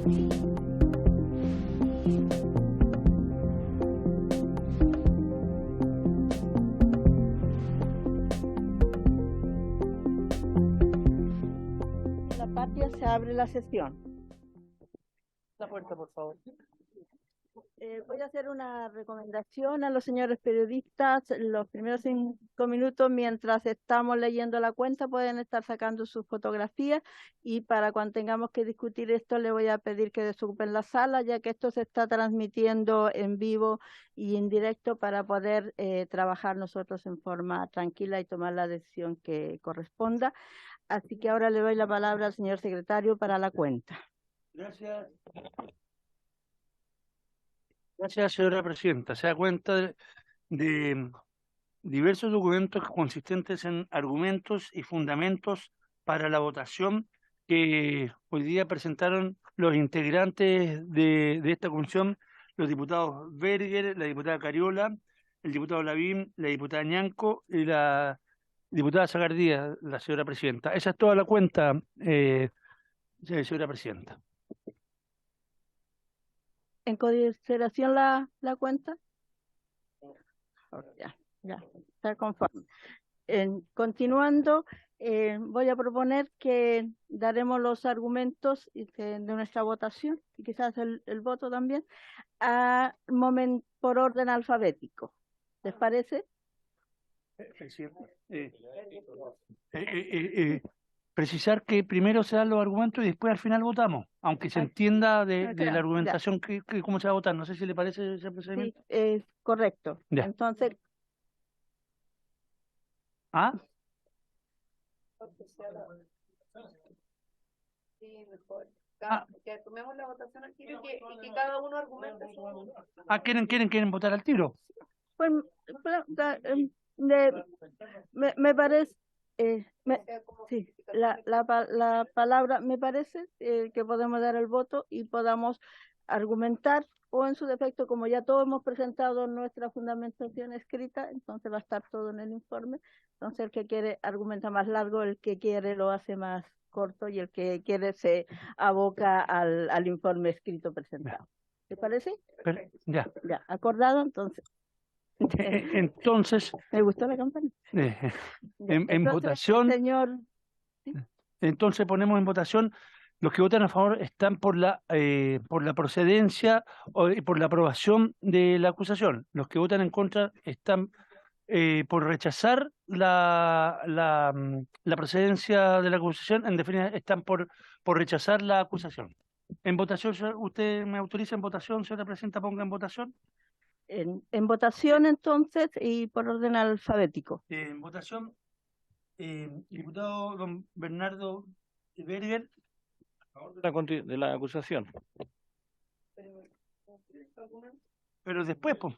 La patria se abre la sesión. La puerta, por favor. Voy a hacer una recomendación a los señores periodistas. Los primeros 5 minutos, mientras estamos leyendo la cuenta, pueden estar sacando sus fotografías, y para cuando tengamos que discutir esto, le voy a pedir que desocupen la sala, ya que esto se está transmitiendo en vivo y en directo para poder trabajar nosotros en forma tranquila y tomar la decisión que corresponda. Así que ahora le doy la palabra al señor secretario para la cuenta. Gracias. Gracias, señora presidenta. Se da cuenta de diversos documentos consistentes en argumentos y fundamentos para la votación que hoy día presentaron los integrantes de esta comisión, los diputados Berger, la diputada Cariola, el diputado Lavín, la diputada Ñanco y la diputada Sagardía, la señora presidenta. Esa es toda la cuenta, señora presidenta. ¿En consideración la cuenta? Ya, está conforme. Continuando, voy a proponer que daremos los argumentos de nuestra votación, y quizás el voto también, por orden alfabético. ¿Les parece? Presidenta, precisar que primero se dan los argumentos y después al final votamos, aunque se entienda de la argumentación que cómo se va a votar. No sé si le parece ese procedimiento. Sí, correcto. Ya. Entonces, Sí, mejor. Que tomemos la votación al tiro y que cada uno argumente. ¿Quieren votar al tiro? pues, me parece, sí, la palabra, me parece que podemos dar el voto y podamos argumentar, o en su defecto, como ya todos hemos presentado nuestra fundamentación escrita, entonces va a estar todo en el informe. Entonces el que quiere argumenta más largo, el que quiere lo hace más corto, y el que quiere se aboca al informe escrito presentado. ¿Te parece? Ya. Ya, acordado, entonces. Entonces, ¿Me gustó la campaña? en votación, señor. Entonces ponemos en votación. Los que votan a favor están por la procedencia o por la aprobación de la acusación. Los que votan en contra están por rechazar la procedencia de la acusación. En definitiva, están por rechazar la acusación. En votación, ¿usted me autoriza en votación, señora presidenta? Ponga en votación. En votación, entonces, y por orden alfabético. En votación, diputado don Bernardo Berger. De la acusación. Pero después, pues.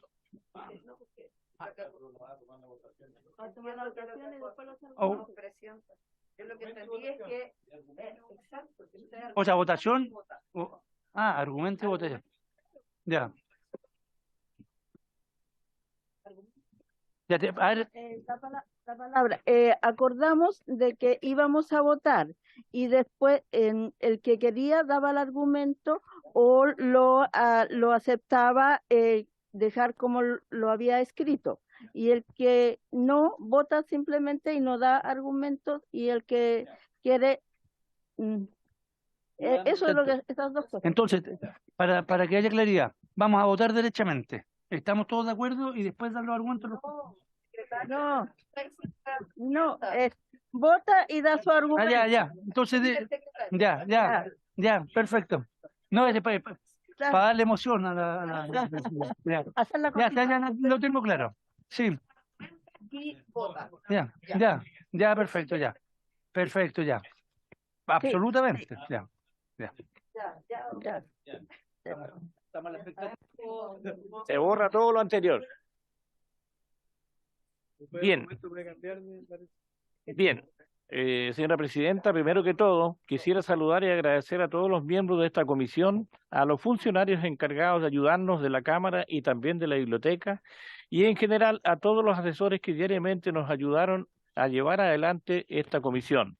Yo lo que entendí es que exacto. O sea, votación. Argumento y votación. Ya. A ver. La palabra. Acordamos de que íbamos a votar, y después el que quería daba el argumento o lo aceptaba, dejar como lo había escrito, y el que no vota simplemente y no da argumentos, y el que quiere eso es lo que estas dos cosas. Entonces, para que haya claridad, vamos a votar derechamente. ¿Estamos todos de acuerdo? Y después dar los argumentos. No, vota y da su argumento. Ya. Entonces, ya, perfecto. No, es para darle emoción a la ya, lo tengo claro. Sí. Y vota. Ya, perfecto, ya. Perfecto, ya. Absolutamente, sí. Ya. Se borra todo lo anterior. Bien. Señora presidenta, primero que todo, quisiera saludar y agradecer a todos los miembros de esta comisión, a los funcionarios encargados de ayudarnos de la Cámara y también de la biblioteca, y en general a todos los asesores que diariamente nos ayudaron a llevar adelante esta comisión.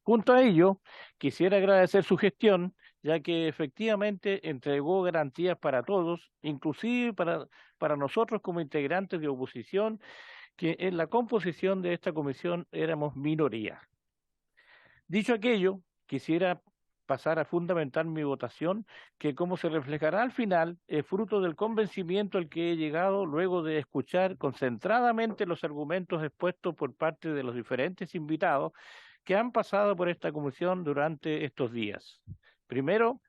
Junto a ello, quisiera agradecer su gestión, ya que efectivamente entregó garantías para todos, inclusive para nosotros como integrantes de oposición, que en la composición de esta comisión éramos minoría. Dicho aquello, quisiera pasar a fundamentar mi votación, que como se reflejará al final, es fruto del convencimiento al que he llegado luego de escuchar concentradamente los argumentos expuestos por parte de los diferentes invitados que han pasado por esta comisión durante estos días. Primero,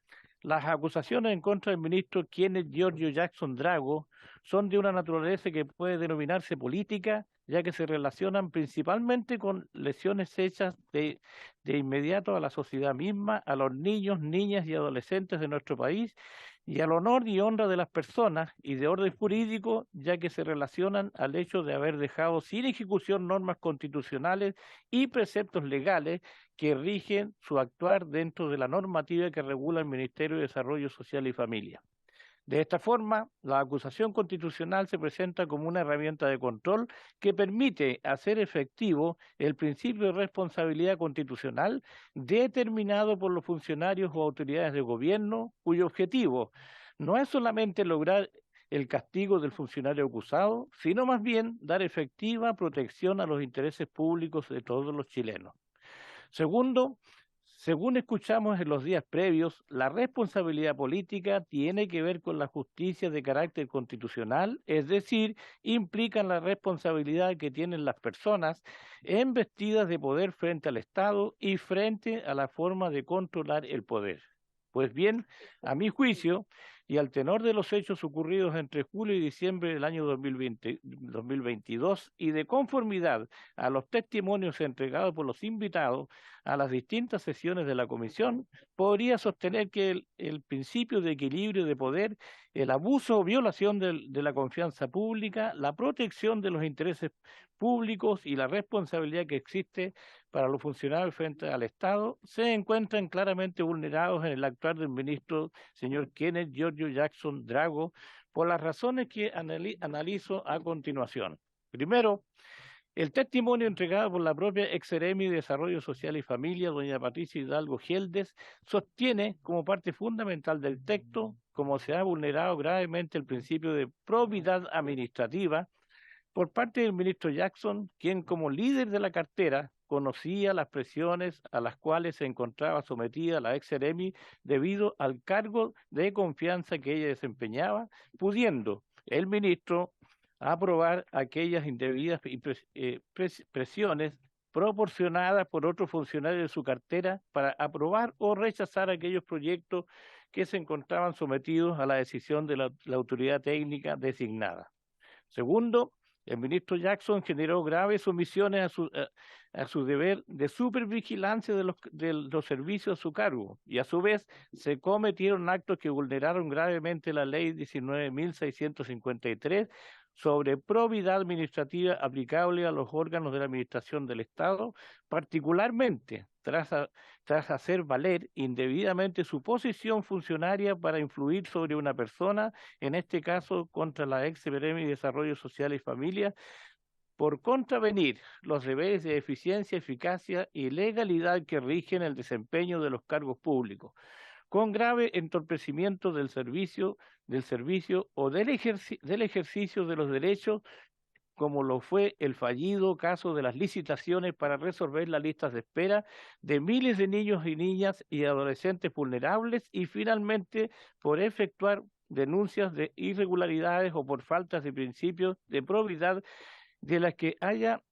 las acusaciones en contra del ministro Kenneth Giorgio Jackson Drago son de una naturaleza que puede denominarse política, ya que se relacionan principalmente con lesiones hechas de inmediato a la sociedad misma, a los niños, niñas y adolescentes de nuestro país, y al honor y honra de las personas, y de orden jurídico, ya que se relacionan al hecho de haber dejado sin ejecución normas constitucionales y preceptos legales que rigen su actuar dentro de la normativa que regula el Ministerio de Desarrollo Social y Familia. De esta forma, la acusación constitucional se presenta como una herramienta de control que permite hacer efectivo el principio de responsabilidad constitucional determinado por los funcionarios o autoridades de gobierno, cuyo objetivo no es solamente lograr el castigo del funcionario acusado, sino más bien dar efectiva protección a los intereses públicos de todos los chilenos. Segundo, según escuchamos en los días previos, la responsabilidad política tiene que ver con la justicia de carácter constitucional, es decir, implican la responsabilidad que tienen las personas embestidas de poder frente al Estado y frente a la forma de controlar el poder. Pues bien, a mi juicio, y al tenor de los hechos ocurridos entre julio y diciembre del año 2022 y de conformidad a los testimonios entregados por los invitados a las distintas sesiones de la comisión, podría sostener que el principio de equilibrio de poder, el abuso o violación de la confianza pública, la protección de los intereses públicos y la responsabilidad que existe para los funcionarios frente al Estado se encuentran claramente vulnerados en el actuar del ministro señor Kenneth Giorgio Jackson Drago por las razones que analizo a continuación. Primero, el testimonio entregado por la propia ex-seremi de Desarrollo Social y Familia, doña Patricia Hidalgo Geldes, sostiene como parte fundamental del texto como se ha vulnerado gravemente el principio de probidad administrativa por parte del ministro Jackson, quien como líder de la cartera conocía las presiones a las cuales se encontraba sometida la ex-seremi debido al cargo de confianza que ella desempeñaba, pudiendo el ministro aprobar aquellas indebidas presiones proporcionadas por otros funcionarios de su cartera para aprobar o rechazar aquellos proyectos que se encontraban sometidos a la decisión de la autoridad técnica designada. Segundo, el ministro Jackson generó graves omisiones a su deber de supervigilancia de los servicios a su cargo y a su vez se cometieron actos que vulneraron gravemente la ley 19.653 sobre probidad administrativa aplicable a los órganos de la administración del Estado, particularmente tras hacer valer indebidamente su posición funcionaria para influir sobre una persona, en este caso contra la ex-seremi de Desarrollo Social y Familia, por contravenir los deberes de eficiencia, eficacia y legalidad que rigen el desempeño de los cargos públicos, con grave entorpecimiento del servicio o del ejercicio de los derechos, como lo fue el fallido caso de las licitaciones para resolver las listas de espera de miles de niños y niñas y adolescentes vulnerables, y finalmente por efectuar denuncias de irregularidades o por faltas de principios de probidad de las que haya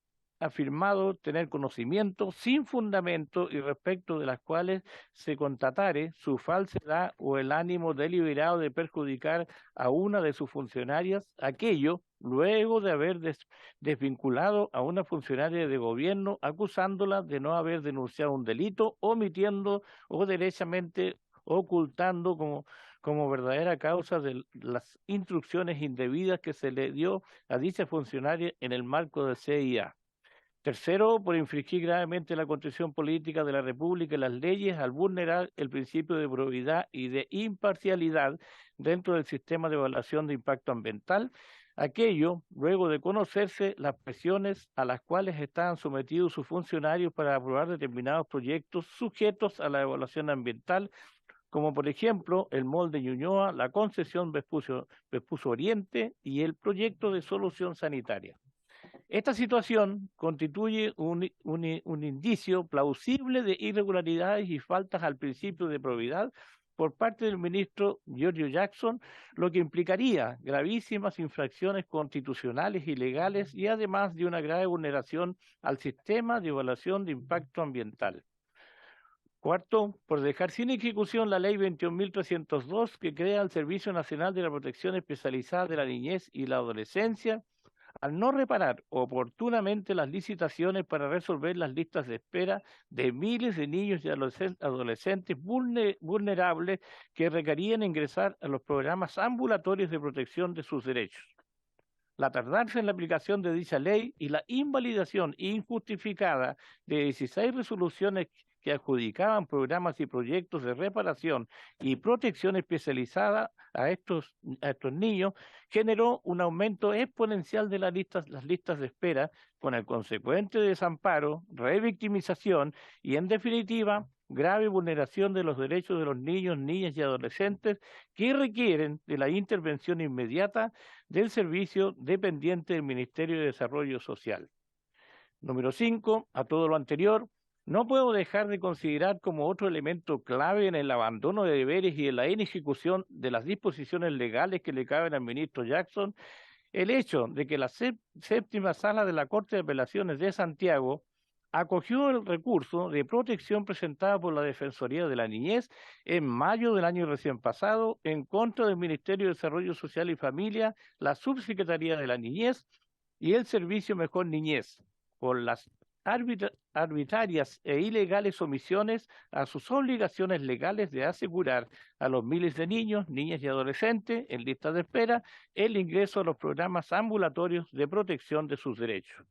afirmado tener conocimiento sin fundamento y respecto de las cuales se constatare su falsedad o el ánimo deliberado de perjudicar a una de sus funcionarias, aquello luego de haber desvinculado a una funcionaria de gobierno acusándola de no haber denunciado un delito, omitiendo o derechamente ocultando como verdadera causa de las instrucciones indebidas que se le dio a dicha funcionaria en el marco del CIA. Tercero, por infringir gravemente la Constitución Política de la República y las leyes al vulnerar el principio de probidad y de imparcialidad dentro del sistema de evaluación de impacto ambiental, aquello luego de conocerse las presiones a las cuales estaban sometidos sus funcionarios para aprobar determinados proyectos sujetos a la evaluación ambiental, como por ejemplo el Mall de Ñuñoa, la concesión Vespucio Oriente y el proyecto de solución sanitaria. Esta situación constituye un indicio plausible de irregularidades y faltas al principio de probidad por parte del ministro Giorgio Jackson, lo que implicaría gravísimas infracciones constitucionales y legales y además de una grave vulneración al sistema de evaluación de impacto ambiental. Cuarto, por dejar sin ejecución la Ley 21.302 que crea el Servicio Nacional de la Protección Especializada de la Niñez y la Adolescencia, al no reparar oportunamente las licitaciones para resolver las listas de espera de miles de niños y adolescentes vulnerables que requerían ingresar a los programas ambulatorios de protección de sus derechos. La tardanza en la aplicación de dicha ley y la invalidación injustificada de 16 resoluciones que adjudicaban programas y proyectos de reparación y protección especializada a estos niños generó un aumento exponencial de las listas de espera, con el consecuente desamparo, revictimización y, en definitiva, grave vulneración de los derechos de los niños, niñas y adolescentes que requieren de la intervención inmediata del servicio dependiente del Ministerio de Desarrollo Social. Número 5, a todo lo anterior, no puedo dejar de considerar como otro elemento clave en el abandono de deberes y en la inejecución de las disposiciones legales que le caben al ministro Jackson el hecho de que la séptima sala de la Corte de Apelaciones de Santiago acogió el recurso de protección presentado por la Defensoría de la Niñez en mayo del año recién pasado en contra del Ministerio de Desarrollo Social y Familia, la Subsecretaría de la Niñez y el Servicio Mejor Niñez, por las arbitrarias e ilegales omisiones a sus obligaciones legales de asegurar a los miles de niños, niñas y adolescentes en listas de espera el ingreso a los programas ambulatorios de protección de sus derechos.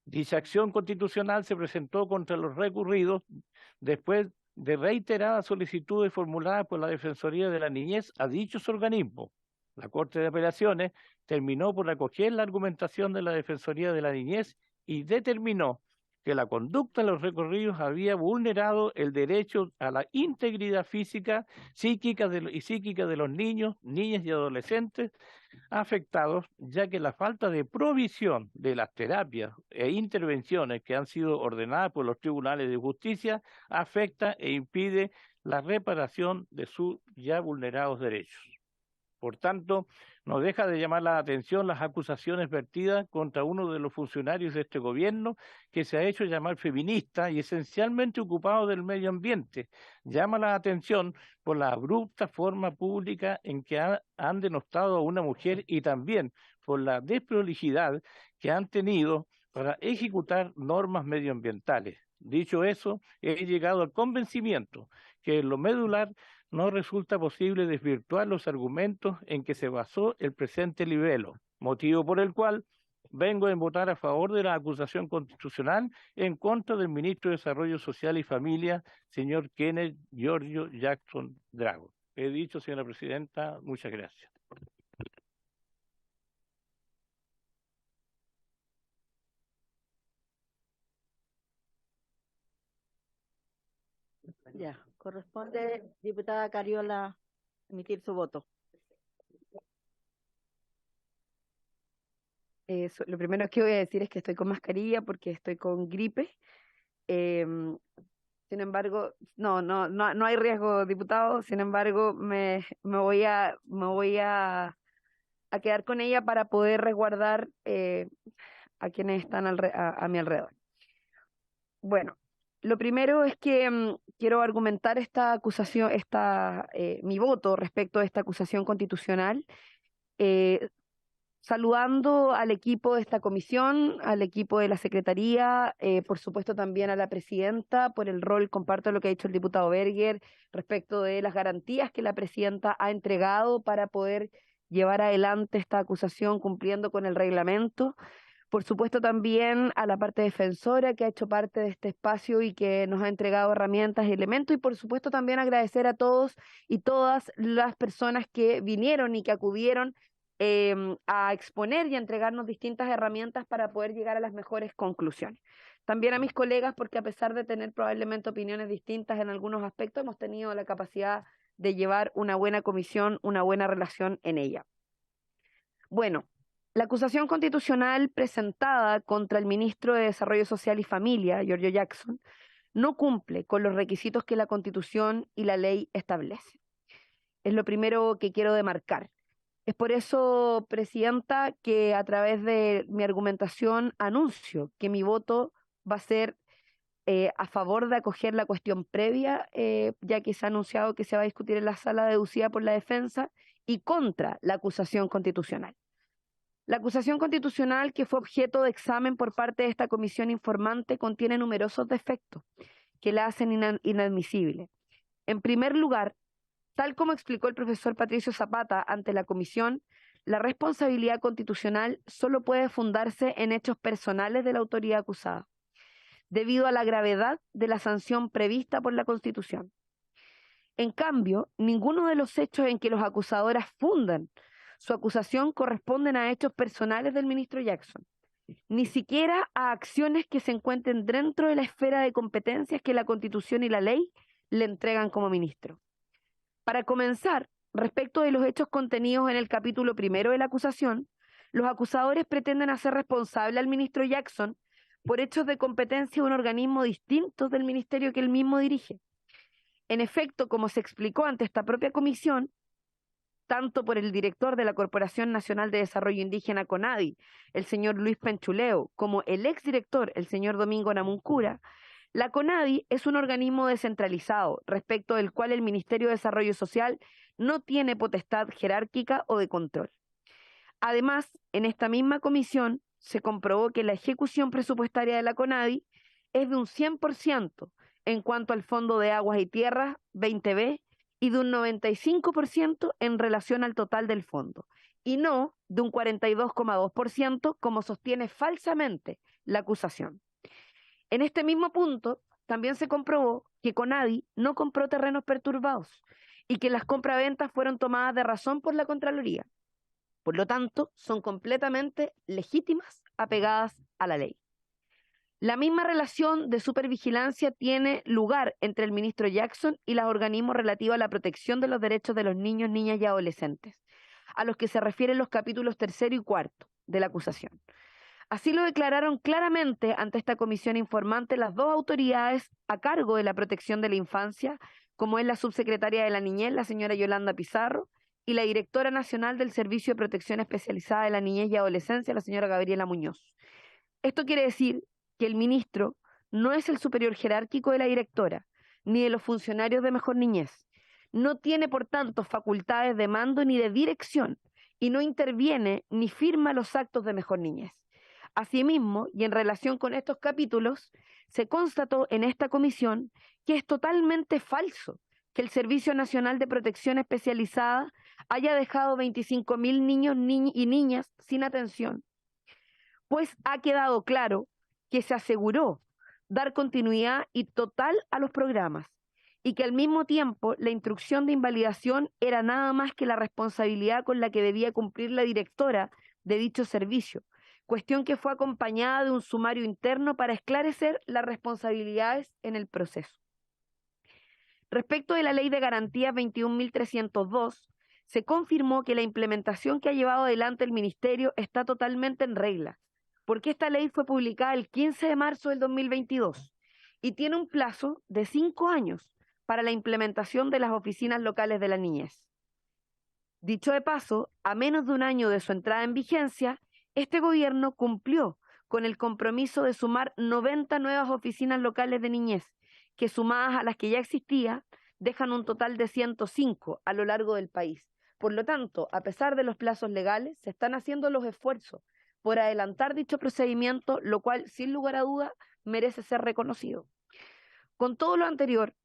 Dicha acción constitucional se presentó contra los recurridos después de reiteradas solicitudes formuladas por la Defensoría de la Niñez a dichos organismos. La Corte de Apelaciones terminó por acoger la argumentación de la Defensoría de la Niñez y determinó que la conducta de los recorridos había vulnerado el derecho a la integridad física y psíquica de los niños, niñas y adolescentes afectados, ya que la falta de provisión de las terapias e intervenciones que han sido ordenadas por los tribunales de justicia afecta e impide la reparación de sus ya vulnerados derechos. Por tanto, no deja de llamar la atención las acusaciones vertidas contra uno de los funcionarios de este gobierno que se ha hecho llamar feminista y esencialmente ocupado del medio ambiente. Llama la atención por la abrupta forma pública en que han denostado a una mujer y también por la desprolijidad que han tenido para ejecutar normas medioambientales. Dicho eso, he llegado al convencimiento que en lo medular no resulta posible desvirtuar los argumentos en que se basó el presente libelo, motivo por el cual vengo a votar a favor de la acusación constitucional en contra del ministro de Desarrollo Social y Familia, señor Kenneth Giorgio Jackson Drago. He dicho, señora presidenta, muchas gracias. Ya, corresponde, diputada Cariola, emitir su voto. Lo primero que voy a decir es que estoy con mascarilla porque estoy con gripe. Sin embargo, no hay riesgo, diputado. Sin embargo, me voy a quedar con ella para poder resguardar a quienes están a mi alrededor. Bueno, lo primero es que quiero argumentar esta acusación, mi voto respecto a esta acusación constitucional, saludando al equipo de esta comisión, al equipo de la Secretaría, por supuesto también a la presidenta por el rol. Comparto lo que ha dicho el diputado Berger respecto de las garantías que la presidenta ha entregado para poder llevar adelante esta acusación cumpliendo con el reglamento. Por supuesto también a la parte defensora que ha hecho parte de este espacio y que nos ha entregado herramientas y elementos, y por supuesto también agradecer a todos y todas las personas que vinieron y que acudieron a exponer y a entregarnos distintas herramientas para poder llegar a las mejores conclusiones. también a mis colegas, porque a pesar de tener probablemente opiniones distintas en algunos aspectos, hemos tenido la capacidad de llevar una buena comisión, una buena relación en ella. Bueno, la acusación constitucional presentada contra el ministro de Desarrollo Social y Familia, Giorgio Jackson, no cumple con los requisitos que la Constitución y la ley establecen. Es lo primero que quiero demarcar. Es por eso, Presidenta, que a través de mi argumentación anuncio que mi voto va a ser a favor de acoger la cuestión previa, ya que se ha anunciado que se va a discutir en la sala deducida por la defensa, y contra la acusación constitucional. La acusación constitucional, que fue objeto de examen por parte de esta comisión informante, contiene numerosos defectos que la hacen inadmisible. En primer lugar, tal como explicó el profesor Patricio Zapata ante la comisión, la responsabilidad constitucional solo puede fundarse en hechos personales de la autoridad acusada, debido a la gravedad de la sanción prevista por la Constitución. En cambio, ninguno de los hechos en que los acusadores fundan su acusación corresponden a hechos personales del ministro Jackson, ni siquiera a acciones que se encuentren dentro de la esfera de competencias que la Constitución y la ley le entregan como ministro. Para comenzar, respecto de los hechos contenidos en el capítulo primero de la acusación, los acusadores pretenden hacer responsable al ministro Jackson por hechos de competencia de un organismo distinto del ministerio que él mismo dirige. En efecto, como se explicó ante esta propia comisión, tanto por el director de la Corporación Nacional de Desarrollo Indígena CONADI, el señor Luis Penchuleo, como el exdirector, el señor Domingo Namuncura, la CONADI es un organismo descentralizado, respecto del cual el Ministerio de Desarrollo Social no tiene potestad jerárquica o de control. Además, en esta misma comisión se comprobó que la ejecución presupuestaria de la CONADI es de un 100% en cuanto al Fondo de Aguas y Tierras 20B y de un 95% en relación al total del fondo, y no de un 42,2% como sostiene falsamente la acusación. En este mismo punto, también se comprobó que CONADI no compró terrenos perturbados y que las compraventas fueron tomadas de razón por la Contraloría. Por lo tanto, son completamente legítimas, apegadas a la ley. La misma relación de supervigilancia tiene lugar entre el ministro Jackson y los organismos relativos a la protección de los derechos de los niños, niñas y adolescentes, a los que se refieren los capítulos 3 y 4 de la acusación. Así lo declararon claramente ante esta comisión informante las dos autoridades a cargo de la protección de la infancia, como es la subsecretaria de la Niñez, la señora Yolanda Pizarro, y la directora nacional del Servicio de Protección Especializada de la Niñez y Adolescencia, la señora Gabriela Muñoz. Esto quiere decir que el ministro no es el superior jerárquico de la directora, ni de los funcionarios de Mejor Niñez. No tiene, por tanto, facultades de mando ni de dirección, y no interviene ni firma los actos de Mejor Niñez. Asimismo, y en relación con estos capítulos, se constató en esta comisión que es totalmente falso que el Servicio Nacional de Protección Especializada haya dejado 25.000 niños y niñas sin atención, pues ha quedado claro que se aseguró dar continuidad y total a los programas, y que al mismo tiempo la instrucción de invalidación era nada más que la responsabilidad con la que debía cumplir la directora de dicho servicio, cuestión que fue acompañada de un sumario interno para esclarecer las responsabilidades en el proceso. Respecto de la Ley de Garantías 21.302, se confirmó que la implementación que ha llevado adelante el Ministerio está totalmente en regla, porque esta ley fue publicada el 15 de marzo del 2022 y tiene un plazo de 5 años para la implementación de las oficinas locales de la niñez. Dicho de paso, a menos de un año de su entrada en vigencia, este gobierno cumplió con el compromiso de sumar 90 nuevas oficinas locales de niñez, que sumadas a las que ya existían, dejan un total de 105 a lo largo del país. Por lo tanto, a pesar de los plazos legales, se están haciendo los esfuerzos por adelantar dicho procedimiento, lo cual, sin lugar a duda, merece ser reconocido. Con todo lo anterior,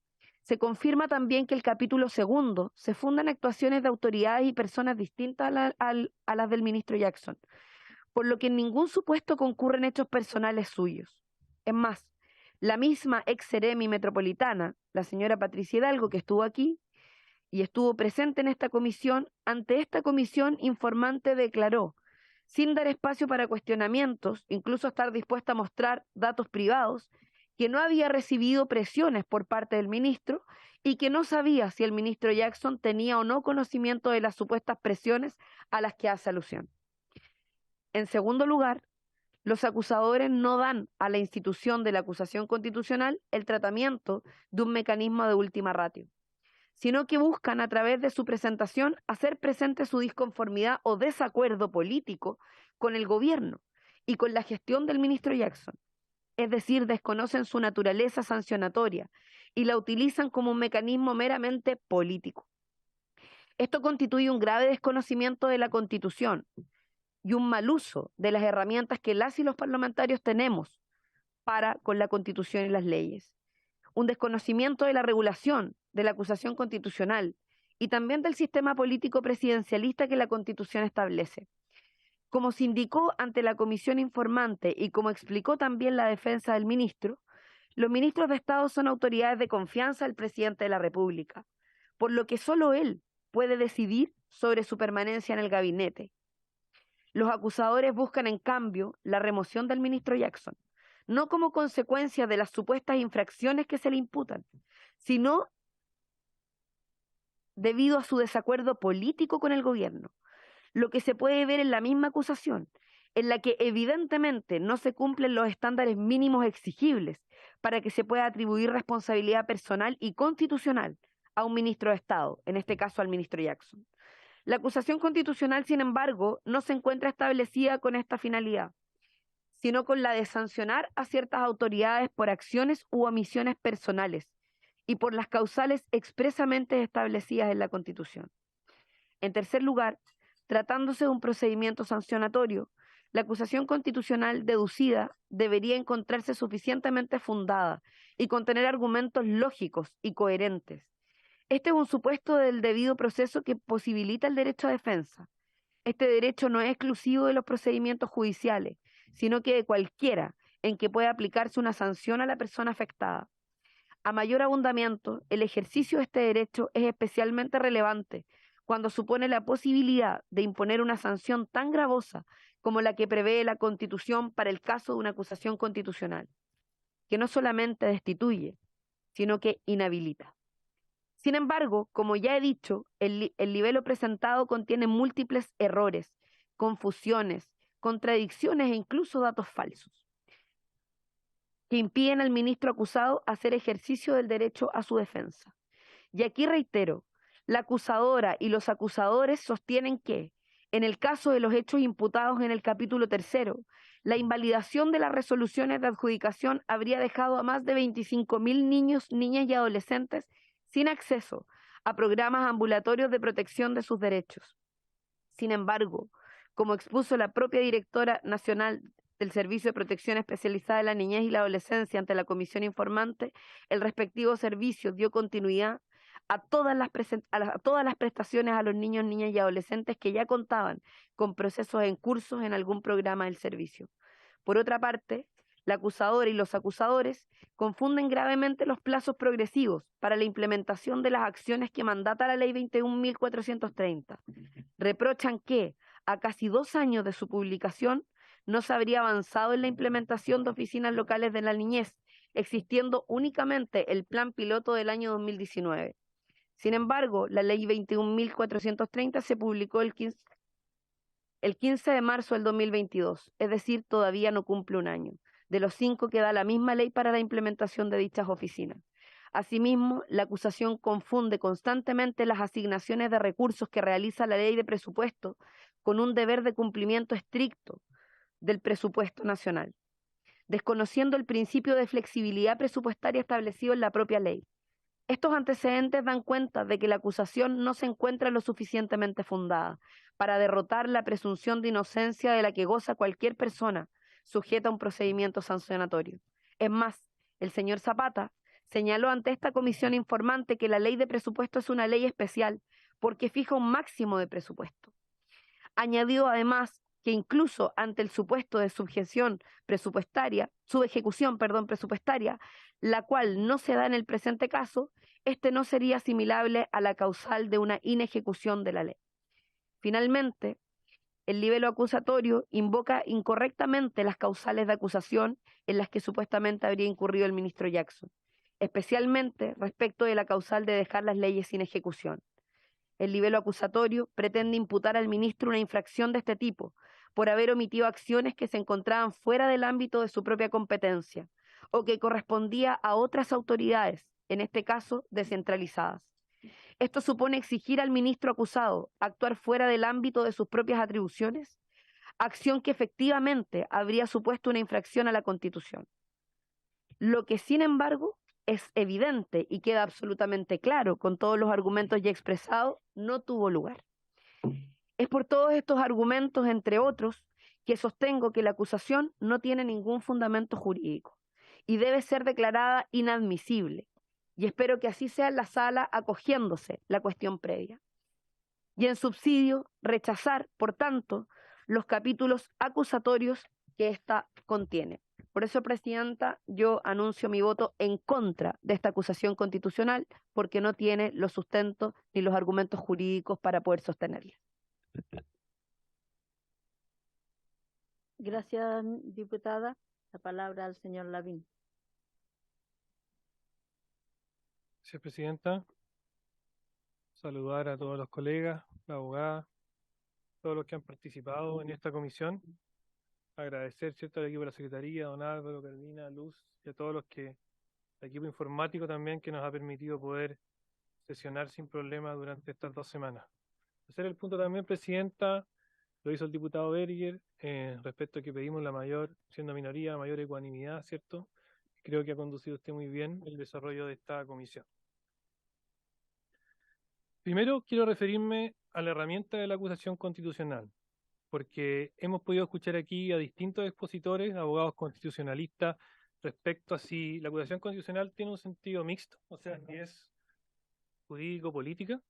se confirma también que el capítulo 2 se funda en actuaciones de autoridades y personas distintas a las del ministro Jackson, por lo que en ningún supuesto concurren hechos personales suyos. Es más, la misma ex Seremi metropolitana, la señora Patricia Hidalgo, que estuvo aquí y estuvo presente en esta comisión, ante esta comisión informante declaró sin dar espacio para cuestionamientos, incluso estar dispuesta a mostrar datos privados, que no había recibido presiones por parte del ministro y que no sabía si el ministro Jackson tenía o no conocimiento de las supuestas presiones a las que hace alusión. En segundo lugar, los acusadores no dan a la institución de la acusación constitucional el tratamiento de un mecanismo de última ratio, sino que buscan a través de su presentación hacer presente su disconformidad o desacuerdo político con el gobierno y con la gestión del ministro Jackson. Es decir, desconocen su naturaleza sancionatoria y la utilizan como un mecanismo meramente político. Esto constituye un grave desconocimiento de la Constitución y un mal uso de las herramientas que las y los parlamentarios tenemos para con la Constitución y las leyes. Un desconocimiento de la regulación de la acusación constitucional y también del sistema político presidencialista que la Constitución establece. Como se indicó ante la comisión informante y como explicó también la defensa del ministro, los ministros de Estado son autoridades de confianza del presidente de la República, por lo que solo él puede decidir sobre su permanencia en el gabinete. Los acusadores buscan, en cambio, la remoción del ministro Jackson, no como consecuencia de las supuestas infracciones que se le imputan, sino debido a su desacuerdo político con el gobierno, lo que se puede ver en la misma acusación, en la que evidentemente no se cumplen los estándares mínimos exigibles para que se pueda atribuir responsabilidad personal y constitucional a un ministro de Estado, en este caso al ministro Jackson. La acusación constitucional, sin embargo, no se encuentra establecida con esta finalidad, sino con la de sancionar a ciertas autoridades por acciones u omisiones personales y por las causales expresamente establecidas en la Constitución. En tercer lugar, tratándose de un procedimiento sancionatorio, la acusación constitucional deducida debería encontrarse suficientemente fundada y contener argumentos lógicos y coherentes. Este es un supuesto del debido proceso que posibilita el derecho a defensa. Este derecho no es exclusivo de los procedimientos judiciales, sino que de cualquiera en que pueda aplicarse una sanción a la persona afectada. A mayor abundamiento, el ejercicio de este derecho es especialmente relevante cuando supone la posibilidad de imponer una sanción tan gravosa como la que prevé la Constitución para el caso de una acusación constitucional, que no solamente destituye, sino que inhabilita. Sin embargo, como ya he dicho, el libelo presentado contiene múltiples errores, confusiones, contradicciones e incluso datos falsos, que impiden al ministro acusado hacer ejercicio del derecho a su defensa. Y aquí reitero, la acusadora y los acusadores sostienen que, en el caso de los hechos imputados en el capítulo 3, la invalidación de las resoluciones de adjudicación habría dejado a más de 25.000 niños, niñas y adolescentes sin acceso a programas ambulatorios de protección de sus derechos. Sin embargo, como expuso la propia directora nacional del Servicio de Protección Especializada de la Niñez y la Adolescencia ante la Comisión Informante, el respectivo servicio dio continuidad a todas las prestaciones a los niños, niñas y adolescentes que ya contaban con procesos en curso en algún programa del servicio. Por otra parte, la acusadora y los acusadores confunden gravemente los plazos progresivos para la implementación de las acciones que mandata la Ley 21.430. Reprochan que, a casi 2 años de su publicación, no se habría avanzado en la implementación de oficinas locales de la niñez, existiendo únicamente el plan piloto del año 2019. Sin embargo, la Ley 21.430 se publicó el 15 de marzo del 2022, es decir, todavía no cumple un año, de los 5 que da la misma ley para la implementación de dichas oficinas. Asimismo, la acusación confunde constantemente las asignaciones de recursos que realiza la ley de presupuesto con un deber de cumplimiento estricto del presupuesto nacional, desconociendo el principio de flexibilidad presupuestaria establecido en la propia ley. Estos antecedentes dan cuenta de que la acusación no se encuentra lo suficientemente fundada para derrotar la presunción de inocencia de la que goza cualquier persona sujeta a un procedimiento sancionatorio. Es más, el señor Zapata señaló ante esta comisión informante que la ley de presupuesto es una ley especial porque fija un máximo de presupuesto. Añadió además que incluso ante el supuesto de subjeción presupuestaria, subejecución presupuestaria, la cual no se da en el presente caso, este no sería asimilable a la causal de una inejecución de la ley. Finalmente, El libelo acusatorio invoca incorrectamente las causales de acusación en las que supuestamente habría incurrido el ministro Jackson, especialmente respecto de la causal de dejar las leyes sin ejecución. El libelo acusatorio pretende imputar al ministro una infracción de este tipo por haber omitido acciones que se encontraban fuera del ámbito de su propia competencia o que correspondía a otras autoridades, en este caso descentralizadas. ¿Esto supone exigir al ministro acusado actuar fuera del ámbito de sus propias atribuciones? Acción que efectivamente habría supuesto una infracción a la Constitución. Lo que, sin embargo, es evidente y queda absolutamente claro con todos los argumentos ya expresados, no tuvo lugar. Es por todos estos argumentos, entre otros, que sostengo que la acusación no tiene ningún fundamento jurídico y debe ser declarada inadmisible. Y espero que así sea en la sala, acogiéndose la cuestión previa. Y en subsidio, rechazar, por tanto, los capítulos acusatorios que ésta contiene. Por eso, Presidenta, yo anuncio mi voto en contra de esta acusación constitucional, porque no tiene los sustentos ni los argumentos jurídicos para poder sostenerla. Gracias, diputada. La palabra al señor Lavín. Gracias, Presidenta. Saludar a todos los colegas, la abogada, todos los que han participado en esta comisión. Agradecer, ¿cierto?, al equipo de la Secretaría, don Álvaro, Carolina, Luz, y a todos los que, el equipo informático también, que nos ha permitido poder sesionar sin problema durante estas 2 semanas. Hacer el punto también, Presidenta, lo hizo el diputado Berger, respecto a que pedimos la mayor, siendo minoría, mayor ecuanimidad, ¿cierto? Creo que ha conducido usted muy bien el desarrollo de esta comisión. Primero, quiero referirme a la herramienta de la acusación constitucional, porque hemos podido escuchar aquí a distintos expositores, abogados constitucionalistas, respecto a si la acusación constitucional tiene un sentido mixto, o sea, si es jurídico-política,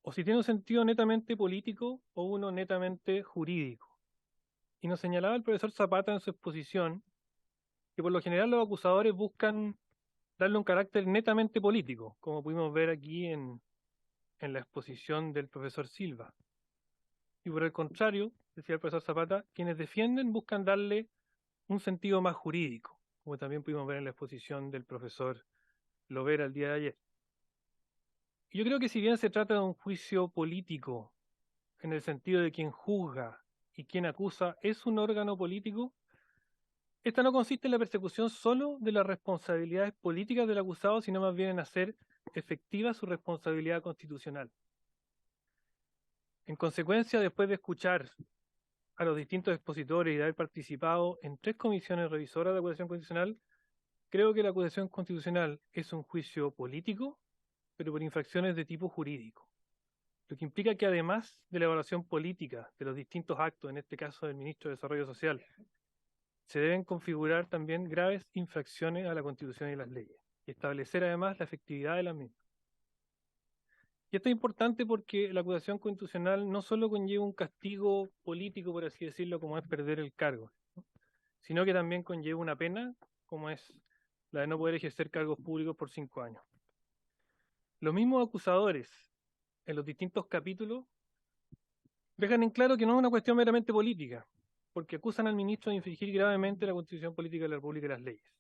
o si tiene un sentido netamente político o uno netamente jurídico. Y nos señalaba el profesor Zapata en su exposición que por lo general los acusadores buscan darle un carácter netamente político, como pudimos ver aquí en la exposición del profesor Silva. Y por el contrario, decía el profesor Zapata, quienes defienden buscan darle un sentido más jurídico, como también pudimos ver en la exposición del profesor Lovera el día de ayer. Y yo creo que si bien se trata de un juicio político, en el sentido de quien juzga y quien acusa es un órgano político, esta no consiste en la persecución solo de las responsabilidades políticas del acusado, sino más bien en hacer efectiva su responsabilidad constitucional. En consecuencia, después de escuchar a los distintos expositores y de haber participado en 3 comisiones revisoras de acusación constitucional, creo que la acusación constitucional es un juicio político, pero por infracciones de tipo jurídico. Lo que implica que además de la evaluación política de los distintos actos, en este caso del ministro de Desarrollo Social, se deben configurar también graves infracciones a la Constitución y las leyes, y establecer además la efectividad de las mismas. Y esto es importante porque la acusación constitucional no solo conlleva un castigo político, por así decirlo, como es perder el cargo, ¿no?, sino que también conlleva una pena, como es la de no poder ejercer cargos públicos por 5 años. Los mismos acusadores, en los distintos capítulos, dejan en claro que no es una cuestión meramente política, porque acusan al ministro de infringir gravemente la Constitución Política de la República y las leyes.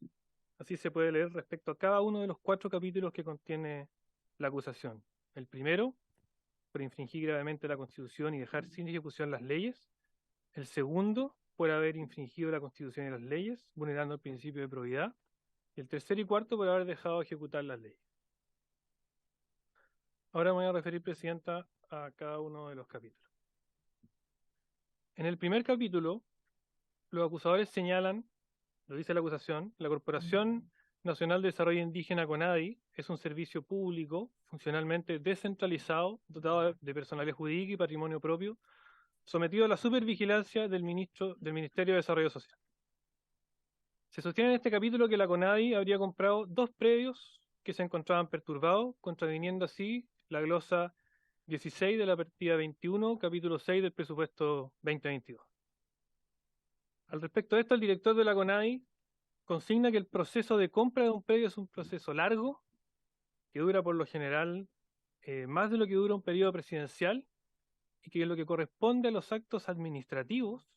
Así se puede leer respecto a cada uno de los 4 capítulos que contiene la acusación. El primero, por infringir gravemente la Constitución y dejar sin ejecución las leyes. El segundo, por haber infringido la Constitución y las leyes, vulnerando el principio de probidad. Y el tercero y cuarto, por haber dejado de ejecutar las leyes. Ahora me voy a referir, Presidenta, a cada uno de los capítulos. En el primer capítulo, los acusadores señalan, lo dice la acusación, la Corporación Nacional de Desarrollo Indígena CONADI es un servicio público, funcionalmente descentralizado, dotado de personalidad jurídica y patrimonio propio, sometido a la supervigilancia del Ministerio de Desarrollo Social. Se sostiene en este capítulo que la CONADI habría comprado 2 predios que se encontraban perturbados, contraviniendo así la glosa 16 de la partida 21, capítulo 6 del presupuesto 2022. Al respecto de esto, el director de la CONADI consigna que el proceso de compra de un predio es un proceso largo, que dura por lo general más de lo que dura un periodo presidencial, y que lo que corresponde a los actos administrativos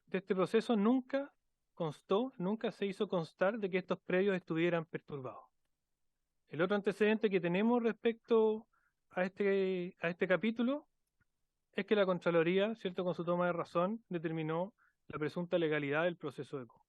de este proceso nunca constó, nunca se hizo constar de que estos predios estuvieran perturbados. El otro antecedente que tenemos respecto a este capítulo es que la Contraloría, cierto, con su toma de razón, determinó la presunta legalidad del proceso de compra.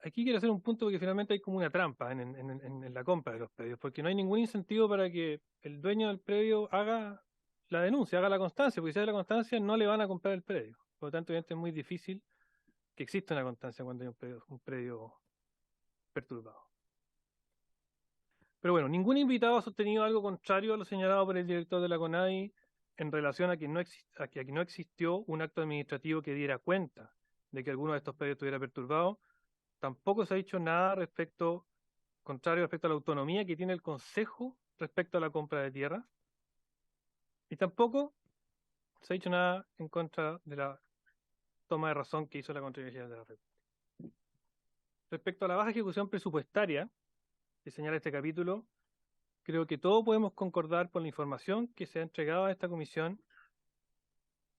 Aquí quiero hacer un punto porque finalmente hay como una trampa en la compra de los predios, porque no hay ningún incentivo para que el dueño del predio haga la denuncia, haga la constancia, porque si hace la constancia no le van a comprar el predio. Por lo tanto, es muy difícil que exista una constancia cuando hay un predio perturbado. Pero bueno, ningún invitado ha sostenido algo contrario a lo señalado por el director de la CONADI en relación a que no existió un acto administrativo que diera cuenta de que alguno de estos predios estuviera perturbado. Tampoco se ha dicho nada contrario respecto a la autonomía que tiene el Consejo respecto a la compra de tierra. Y tampoco se ha dicho nada en contra de la toma de razón que hizo la Contraloría General de la República. Respecto a la baja ejecución presupuestaria que señala este capítulo, creo que todos podemos concordar con la información que se ha entregado a esta comisión,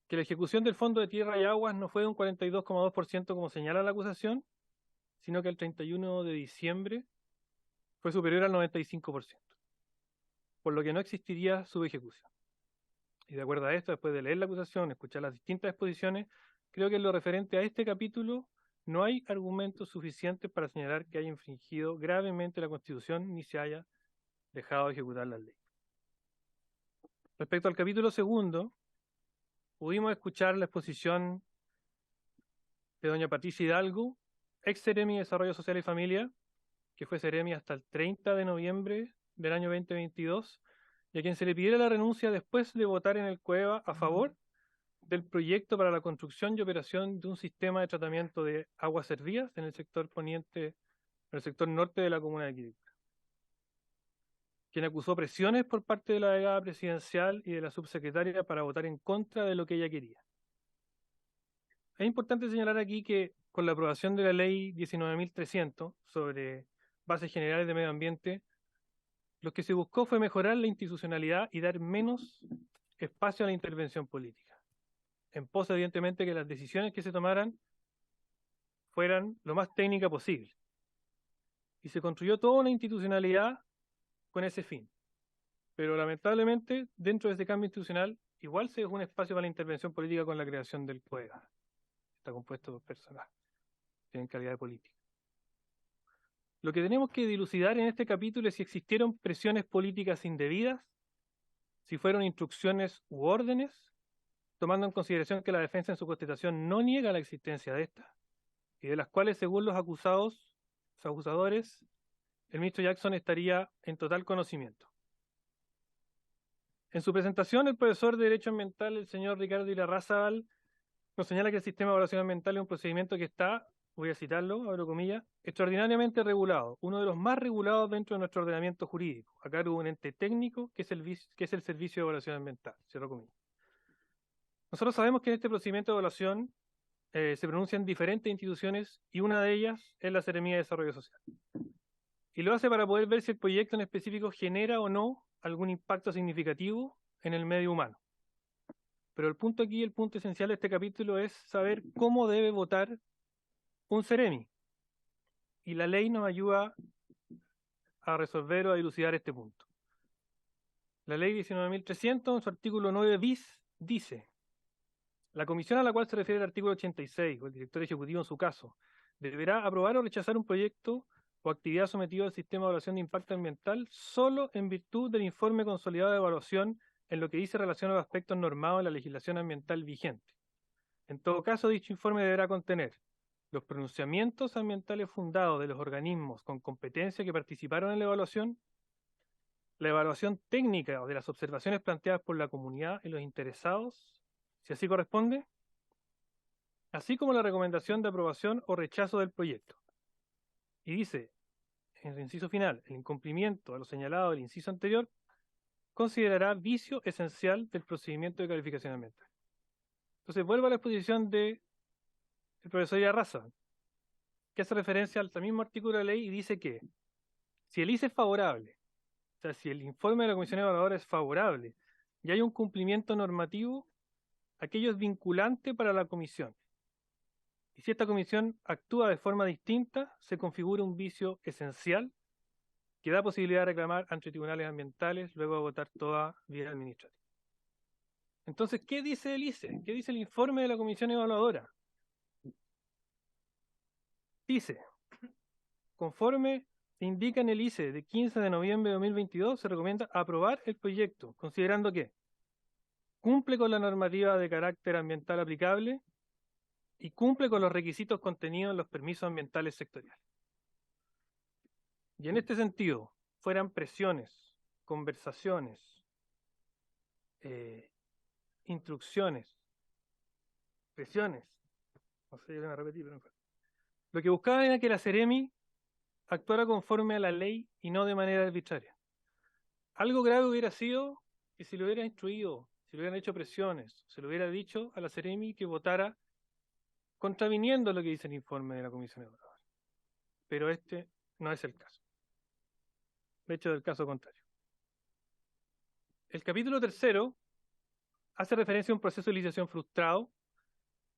que la ejecución del Fondo de Tierra y Aguas no fue de un 42,2% como señala la acusación, sino que el 31 de diciembre fue superior al 95%, por lo que no existiría subejecución. Y de acuerdo a esto, después de leer la acusación, escuchar las distintas exposiciones, creo que en lo referente a este capítulo no hay argumentos suficientes para señalar que haya infringido gravemente la Constitución ni se haya dejado de ejecutar la ley. Respecto al capítulo segundo, pudimos escuchar la exposición de doña Patricia Hidalgo, ex Seremi de Desarrollo Social y Familia, que fue Seremi hasta el 30 de noviembre del año 2022, y a quien se le pidiera la renuncia después de votar en el COEVA a favor del proyecto para la construcción y operación de un sistema de tratamiento de aguas servidas en el sector poniente, en el sector norte de la comuna de Quilicura, quien acusó presiones por parte de la delegada presidencial y de la subsecretaria para votar en contra de lo que ella quería. Es importante señalar aquí que con la aprobación de la ley 19.300 sobre bases generales de medio ambiente, lo que se buscó fue mejorar la institucionalidad y dar menos espacio a la intervención política, en pos evidentemente que las decisiones que se tomaran fueran lo más técnica posible. Y se construyó toda una institucionalidad con ese fin. Pero lamentablemente, dentro de ese cambio institucional, igual se dejó un espacio para la intervención política con la creación del COEGA. Está compuesto por personas, tienen calidad de política. Lo que tenemos que dilucidar en este capítulo es si existieron presiones políticas indebidas, si fueron instrucciones u órdenes, tomando en consideración que la defensa en su contestación no niega la existencia de estas, y de las cuales, según los acusadores, el ministro Jackson estaría en total conocimiento. En su presentación, el profesor de Derecho Ambiental, el señor Ricardo Irarrázaval, nos señala que el sistema de evaluación ambiental es un procedimiento que está, voy a citarlo, abro comillas, extraordinariamente regulado, uno de los más regulados dentro de nuestro ordenamiento jurídico, a cargo de un ente técnico que es el Servicio de Evaluación Ambiental, cierro comillas. Nosotros sabemos que en este procedimiento de evaluación se pronuncian diferentes instituciones y una de ellas es la Seremía de Desarrollo Social. Y lo hace para poder ver si el proyecto en específico genera o no algún impacto significativo en el medio humano. Pero el punto aquí, el punto esencial de este capítulo es saber cómo debe votar un Seremi. Y la ley nos ayuda a resolver o a dilucidar este punto. La ley 19.300, en su artículo 9 bis, dice: la comisión a la cual se refiere el artículo 86, o el director ejecutivo en su caso, deberá aprobar o rechazar un proyecto o actividad sometido al sistema de evaluación de impacto ambiental solo en virtud del informe consolidado de evaluación en lo que dice relación a los aspectos normados en la legislación ambiental vigente. En todo caso, dicho informe deberá contener los pronunciamientos ambientales fundados de los organismos con competencia que participaron en la evaluación, la evaluación técnica de las observaciones planteadas por la comunidad y los interesados, si así corresponde, así como la recomendación de aprobación o rechazo del proyecto. Y dice, en el inciso final, el incumplimiento a lo señalado del inciso anterior considerará vicio esencial del procedimiento de calificación ambiental. Entonces vuelvo a la exposición del profesor Irarrázaval, que hace referencia al mismo artículo de la ley y dice que si el ICE es favorable, o sea, si el informe de la Comisión Evaluadora es favorable y hay un cumplimiento normativo, aquello es vinculante para la comisión. Y si esta comisión actúa de forma distinta, se configura un vicio esencial que da posibilidad de reclamar ante tribunales ambientales, luego de agotar toda vía administrativa. Entonces, ¿qué dice el ICE? ¿Qué dice el informe de la Comisión Evaluadora? Dice, conforme indica en el ICE de 15 de noviembre de 2022, se recomienda aprobar el proyecto, considerando que cumple con la normativa de carácter ambiental aplicable y cumple con los requisitos contenidos en los permisos ambientales sectoriales. Y en este sentido, fueran presiones, conversaciones, instrucciones, presiones, no sé, yo voy a repetir, pero lo que buscaba era que la Seremi actuara conforme a la ley y no de manera arbitraria. Algo grave hubiera sido que si lo hubiera instruido, si le hubieran hecho presiones, se le hubiera dicho a la Seremi que votara contraviniendo lo que dice el informe de la Comisión Evaluadora. Pero este no es el caso. De hecho, es el caso contrario. El capítulo 3 hace referencia a un proceso de licitación frustrado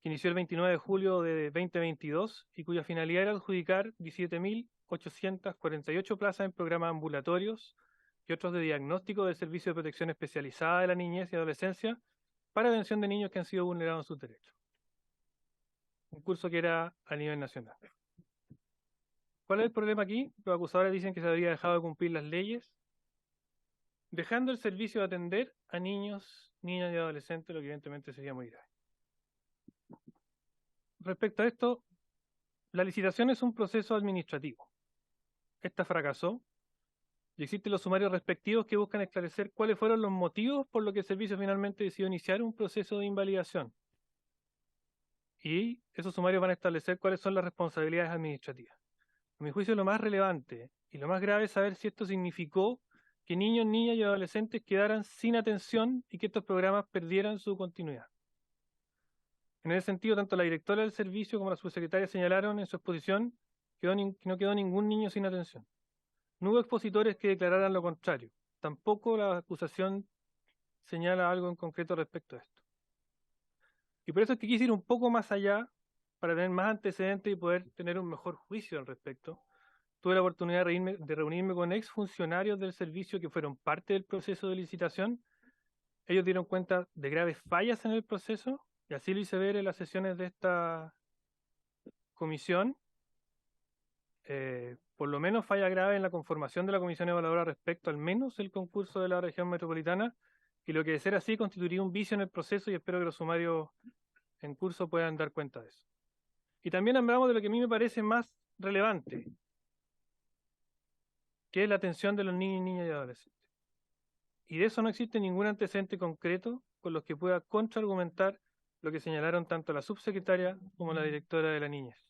que inició el 29 de julio de 2022 y cuya finalidad era adjudicar 17.848 plazas en programas ambulatorios y otros de diagnóstico del Servicio de Protección Especializada de la Niñez y Adolescencia para atención de niños que han sido vulnerados en sus derechos. Un curso que era a nivel nacional. ¿Cuál es el problema aquí? Los acusadores dicen que se había dejado de cumplir las leyes, dejando el servicio de atender a niños, niñas y adolescentes, lo que evidentemente sería muy grave. Respecto a esto, la licitación es un proceso administrativo. Esta fracasó y existen los sumarios respectivos que buscan esclarecer cuáles fueron los motivos por los que el servicio finalmente decidió iniciar un proceso de invalidación. Y esos sumarios van a establecer cuáles son las responsabilidades administrativas. A mi juicio, lo más relevante y lo más grave es saber si esto significó que niños, niñas y adolescentes quedaran sin atención y que estos programas perdieran su continuidad. En ese sentido, tanto la directora del servicio como la subsecretaria señalaron en su exposición que no quedó ningún niño sin atención. No hubo expositores que declararan lo contrario. Tampoco la acusación señala algo en concreto respecto a esto. Y por eso es que quise ir un poco más allá para tener más antecedentes y poder tener un mejor juicio al respecto. Tuve la oportunidad de reunirme con exfuncionarios del servicio que fueron parte del proceso de licitación. Ellos dieron cuenta de graves fallas en el proceso y así lo hice ver en las sesiones de esta comisión. Por lo menos falla grave en la conformación de la comisión evaluadora respecto al menos el concurso de la región metropolitana, y lo que de ser así constituiría un vicio en el proceso, y espero que los sumarios en curso puedan dar cuenta de eso. Y también hablamos de lo que a mí me parece más relevante, que es la atención de los niños, niñas y adolescentes. Y de eso no existe ningún antecedente concreto con los que pueda contraargumentar lo que señalaron tanto la subsecretaria como la directora de la niñez.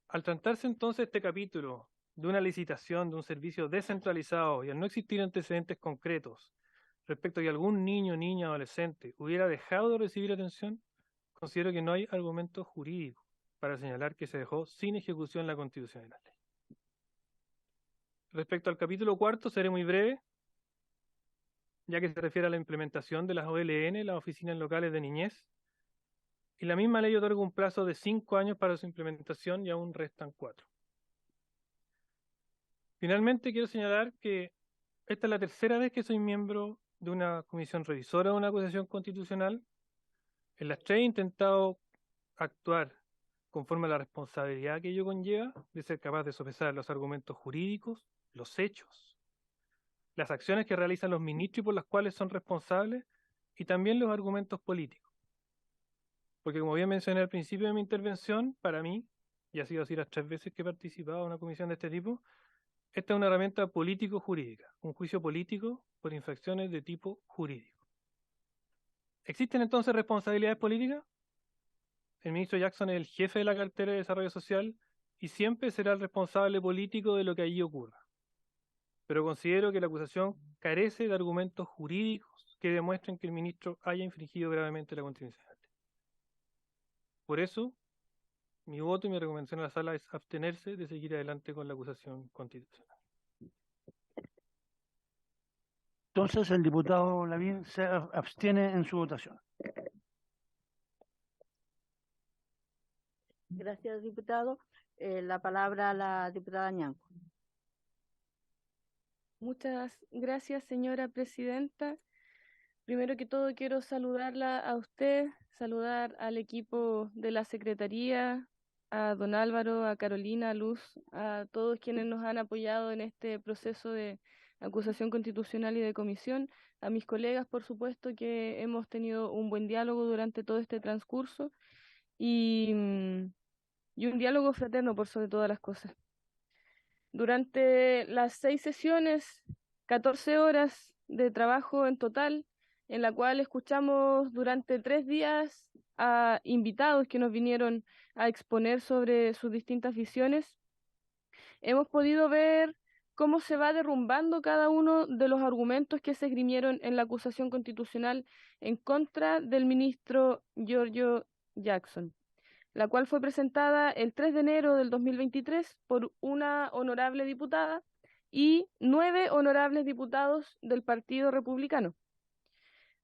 Al tratarse entonces este capítulo de una licitación de un servicio descentralizado y al no existir antecedentes concretos respecto a que algún niño, niña o adolescente hubiera dejado de recibir atención, considero que no hay argumento jurídico para señalar que se dejó sin ejecución la Constitución de la ley. Respecto al capítulo 4, seré muy breve, ya que se refiere a la implementación de las OLN, las oficinas locales de niñez, y la misma ley otorga un plazo de 5 años para su implementación y aún restan 4. Finalmente, quiero señalar que esta es la tercera vez que soy miembro de una comisión revisora de una acusación constitucional. En las 3 he intentado actuar conforme a la responsabilidad que ello conlleva, de ser capaz de sopesar los argumentos jurídicos, los hechos, las acciones que realizan los ministros y por las cuales son responsables, y también los argumentos políticos. Porque como bien mencioné al principio de mi intervención, para mí, y ha sido así las 3 veces que he participado en una comisión de este tipo, esta es una herramienta político-jurídica, un juicio político por infracciones de tipo jurídico. ¿Existen entonces responsabilidades políticas? El ministro Jackson es el jefe de la cartera de Desarrollo Social y siempre será el responsable político de lo que allí ocurra. Pero considero que la acusación carece de argumentos jurídicos que demuestren que el ministro haya infringido gravemente la Constitución. Por eso, mi voto y mi recomendación a la sala es abstenerse de seguir adelante con la acusación constitucional. Entonces, el diputado Lavín se abstiene en su votación. Gracias, diputado. La palabra a la diputada Ñanco. Muchas gracias, señora presidenta. Primero que todo, quiero saludarla a usted, saludar al equipo de la Secretaría, a don Álvaro, a Carolina, a Luz, a todos quienes nos han apoyado en este proceso de acusación constitucional y de comisión, a mis colegas, por supuesto, que hemos tenido un buen diálogo durante todo este transcurso y un diálogo fraterno por sobre todas las cosas. Durante las 6 sesiones, 14 horas de trabajo en total, en la cual escuchamos durante 3 días a invitados que nos vinieron a exponer sobre sus distintas visiones, hemos podido ver cómo se va derrumbando cada uno de los argumentos que se esgrimieron en la acusación constitucional en contra del ministro Giorgio Jackson, la cual fue presentada el 3 de enero del 2023 por una honorable diputada y 9 honorables diputados del Partido Republicano.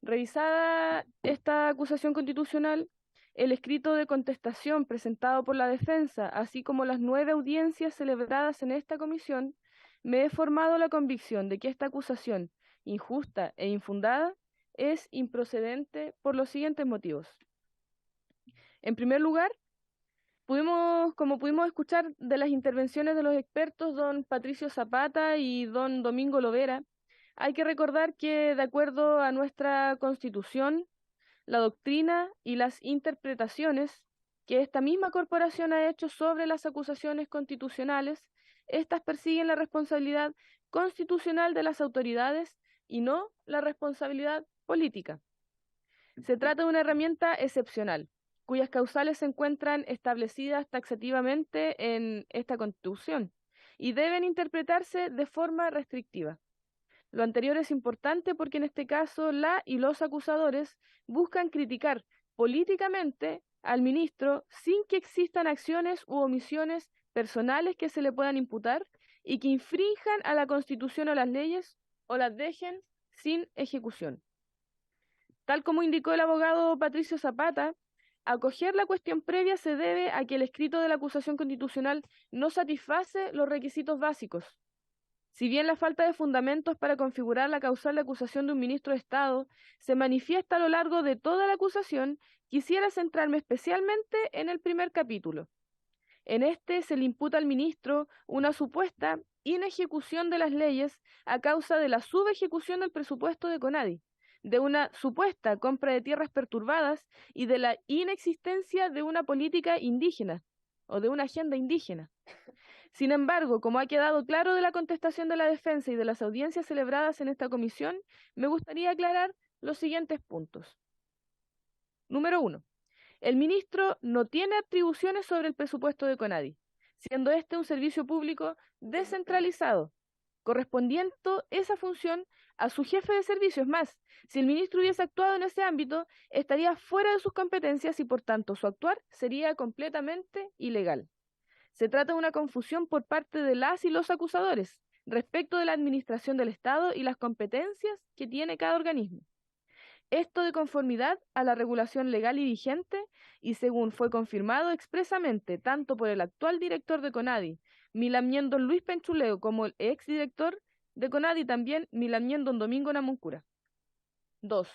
Revisada esta acusación constitucional, el escrito de contestación presentado por la defensa, así como las 9 audiencias celebradas en esta comisión, me he formado la convicción de que esta acusación, injusta e infundada, es improcedente por los siguientes motivos. En primer lugar, como pudimos escuchar de las intervenciones de los expertos, don Patricio Zapata y don Domingo Lovera, hay que recordar que, de acuerdo a nuestra Constitución, la doctrina y las interpretaciones que esta misma corporación ha hecho sobre las acusaciones constitucionales, estas persiguen la responsabilidad constitucional de las autoridades y no la responsabilidad política. Se trata de una herramienta excepcional, cuyas causales se encuentran establecidas taxativamente en esta Constitución y deben interpretarse de forma restrictiva. Lo anterior es importante porque en este caso la y los acusadores buscan criticar políticamente al ministro sin que existan acciones u omisiones personales que se le puedan imputar y que infrinjan a la Constitución o las leyes o las dejen sin ejecución. Tal como indicó el abogado Patricio Zapata, acoger la cuestión previa se debe a que el escrito de la acusación constitucional no satisface los requisitos básicos. Si bien la falta de fundamentos para configurar la causal de acusación de un ministro de Estado se manifiesta a lo largo de toda la acusación, quisiera centrarme especialmente en el primer capítulo. En este se le imputa al ministro una supuesta inejecución de las leyes a causa de la subejecución del presupuesto de CONADI, de una supuesta compra de tierras perturbadas y de la inexistencia de una política indígena o de una agenda indígena. Sin embargo, como ha quedado claro de la contestación de la defensa y de las audiencias celebradas en esta comisión, me gustaría aclarar los siguientes puntos. Número 1. El ministro no tiene atribuciones sobre el presupuesto de CONADI, siendo este un servicio público descentralizado, correspondiendo esa función a su jefe de servicio. Es más, si el ministro hubiese actuado en ese ámbito, estaría fuera de sus competencias y por tanto su actuar sería completamente ilegal. Se trata de una confusión por parte de las y los acusadores respecto de la administración del Estado y las competencias que tiene cada organismo. Esto de conformidad a la regulación legal y vigente, y según fue confirmado expresamente tanto por el actual director de CONADI, Milamién don Luis Penchuleo, como el exdirector de CONADI también, Milamién don Domingo Namuncura. 2.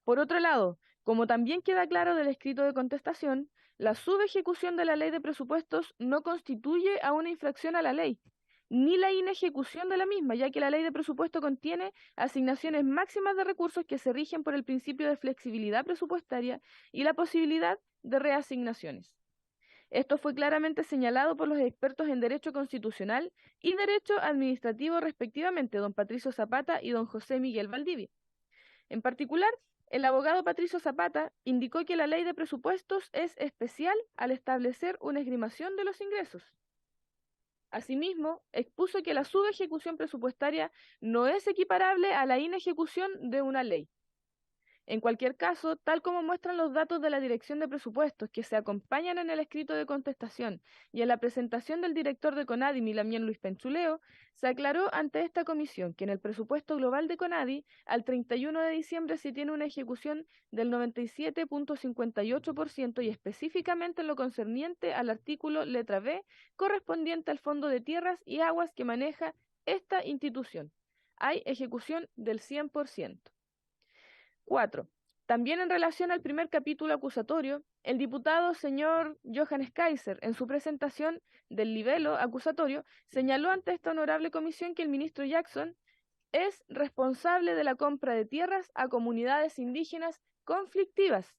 Por otro lado, como también queda claro del escrito de contestación, la subejecución de la ley de presupuestos no constituye a una infracción a la ley, ni la inejecución de la misma, ya que la ley de presupuesto contiene asignaciones máximas de recursos que se rigen por el principio de flexibilidad presupuestaria y la posibilidad de reasignaciones. Esto fue claramente señalado por los expertos en Derecho Constitucional y Derecho Administrativo respectivamente, don Patricio Zapata y don José Miguel Valdivia. En particular, el abogado Patricio Zapata indicó que la ley de presupuestos es especial al establecer una esgrimación de los ingresos. Asimismo, expuso que la subejecución presupuestaria no es equiparable a la inejecución de una ley. En cualquier caso, tal como muestran los datos de la Dirección de Presupuestos que se acompañan en el escrito de contestación y en la presentación del director de CONADI, Milamien Luis Penchuleo, se aclaró ante esta comisión que en el presupuesto global de CONADI, al 31 de diciembre se tiene una ejecución del 97.58% y específicamente en lo concerniente al artículo letra B, correspondiente al Fondo de Tierras y Aguas que maneja esta institución. Hay ejecución del 100%. 4. También en relación al primer capítulo acusatorio, el diputado señor Johannes Kaiser, en su presentación del libelo acusatorio, señaló ante esta honorable comisión que el ministro Jackson es responsable de la compra de tierras a comunidades indígenas conflictivas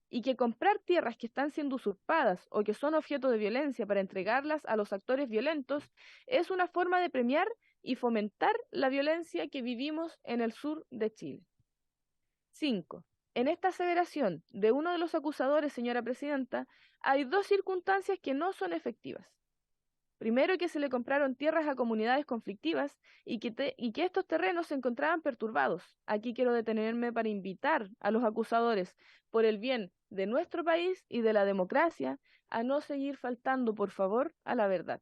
y que comprar tierras que están siendo usurpadas o que son objeto de violencia para entregarlas a los actores violentos es una forma de premiar y fomentar la violencia que vivimos en el sur de Chile. 5. En esta aseveración de uno de los acusadores, señora presidenta, hay dos circunstancias que no son efectivas. Primero, que se le compraron tierras a comunidades conflictivas y que estos terrenos se encontraban perturbados. Aquí quiero detenerme para invitar a los acusadores, por el bien de nuestro país y de la democracia, a no seguir faltando, por favor, a la verdad.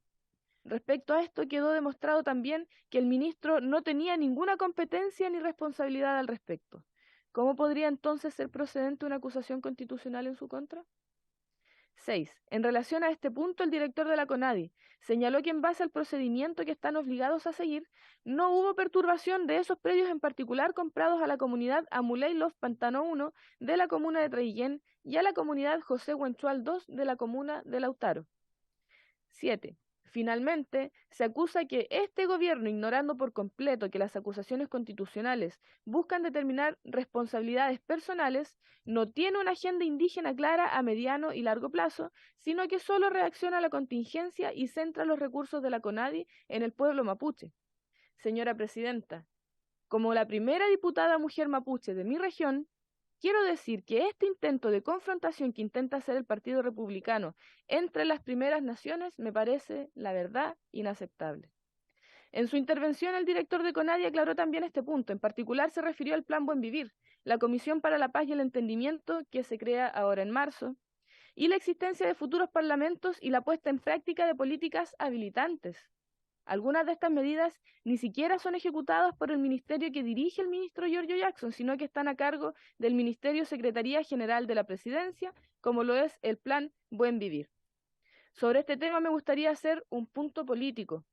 Respecto a esto, quedó demostrado también que el ministro no tenía ninguna competencia ni responsabilidad al respecto. ¿Cómo podría entonces ser procedente una acusación constitucional en su contra? 6. En relación a este punto, el director de la CONADI señaló que en base al procedimiento que están obligados a seguir, no hubo perturbación de esos predios en particular comprados a la comunidad Amuley Los Pantano 1 de la comuna de Traillén y a la comunidad José Huenchual 2 de la comuna de Lautaro. 7. Finalmente, se acusa que este gobierno, ignorando por completo que las acusaciones constitucionales buscan determinar responsabilidades personales, no tiene una agenda indígena clara a mediano y largo plazo, sino que solo reacciona a la contingencia y centra los recursos de la CONADI en el pueblo mapuche. Señora presidenta, como la primera diputada mujer mapuche de mi región, quiero decir que este intento de confrontación que intenta hacer el Partido Republicano entre las primeras naciones me parece, la verdad, inaceptable. En su intervención, el director de CONADI aclaró también este punto. En particular, se refirió al Plan Buen Vivir, la Comisión para la Paz y el Entendimiento que se crea ahora en marzo, y la existencia de futuros parlamentos y la puesta en práctica de políticas habilitantes. Algunas de estas medidas ni siquiera son ejecutadas por el ministerio que dirige el ministro Giorgio Jackson, sino que están a cargo del Ministerio Secretaría General de la Presidencia, como lo es el Plan Buen Vivir. Sobre este tema me gustaría hacer un punto político.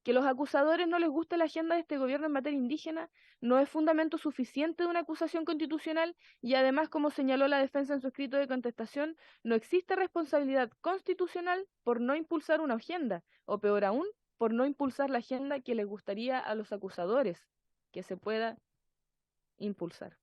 Que los acusadores no les guste la agenda de este gobierno en materia indígena no es fundamento suficiente de una acusación constitucional y además, como señaló la defensa en su escrito de contestación, no existe responsabilidad constitucional por no impulsar una agenda, o peor aún, por no impulsar la agenda que les gustaría a los acusadores que se pueda impulsar.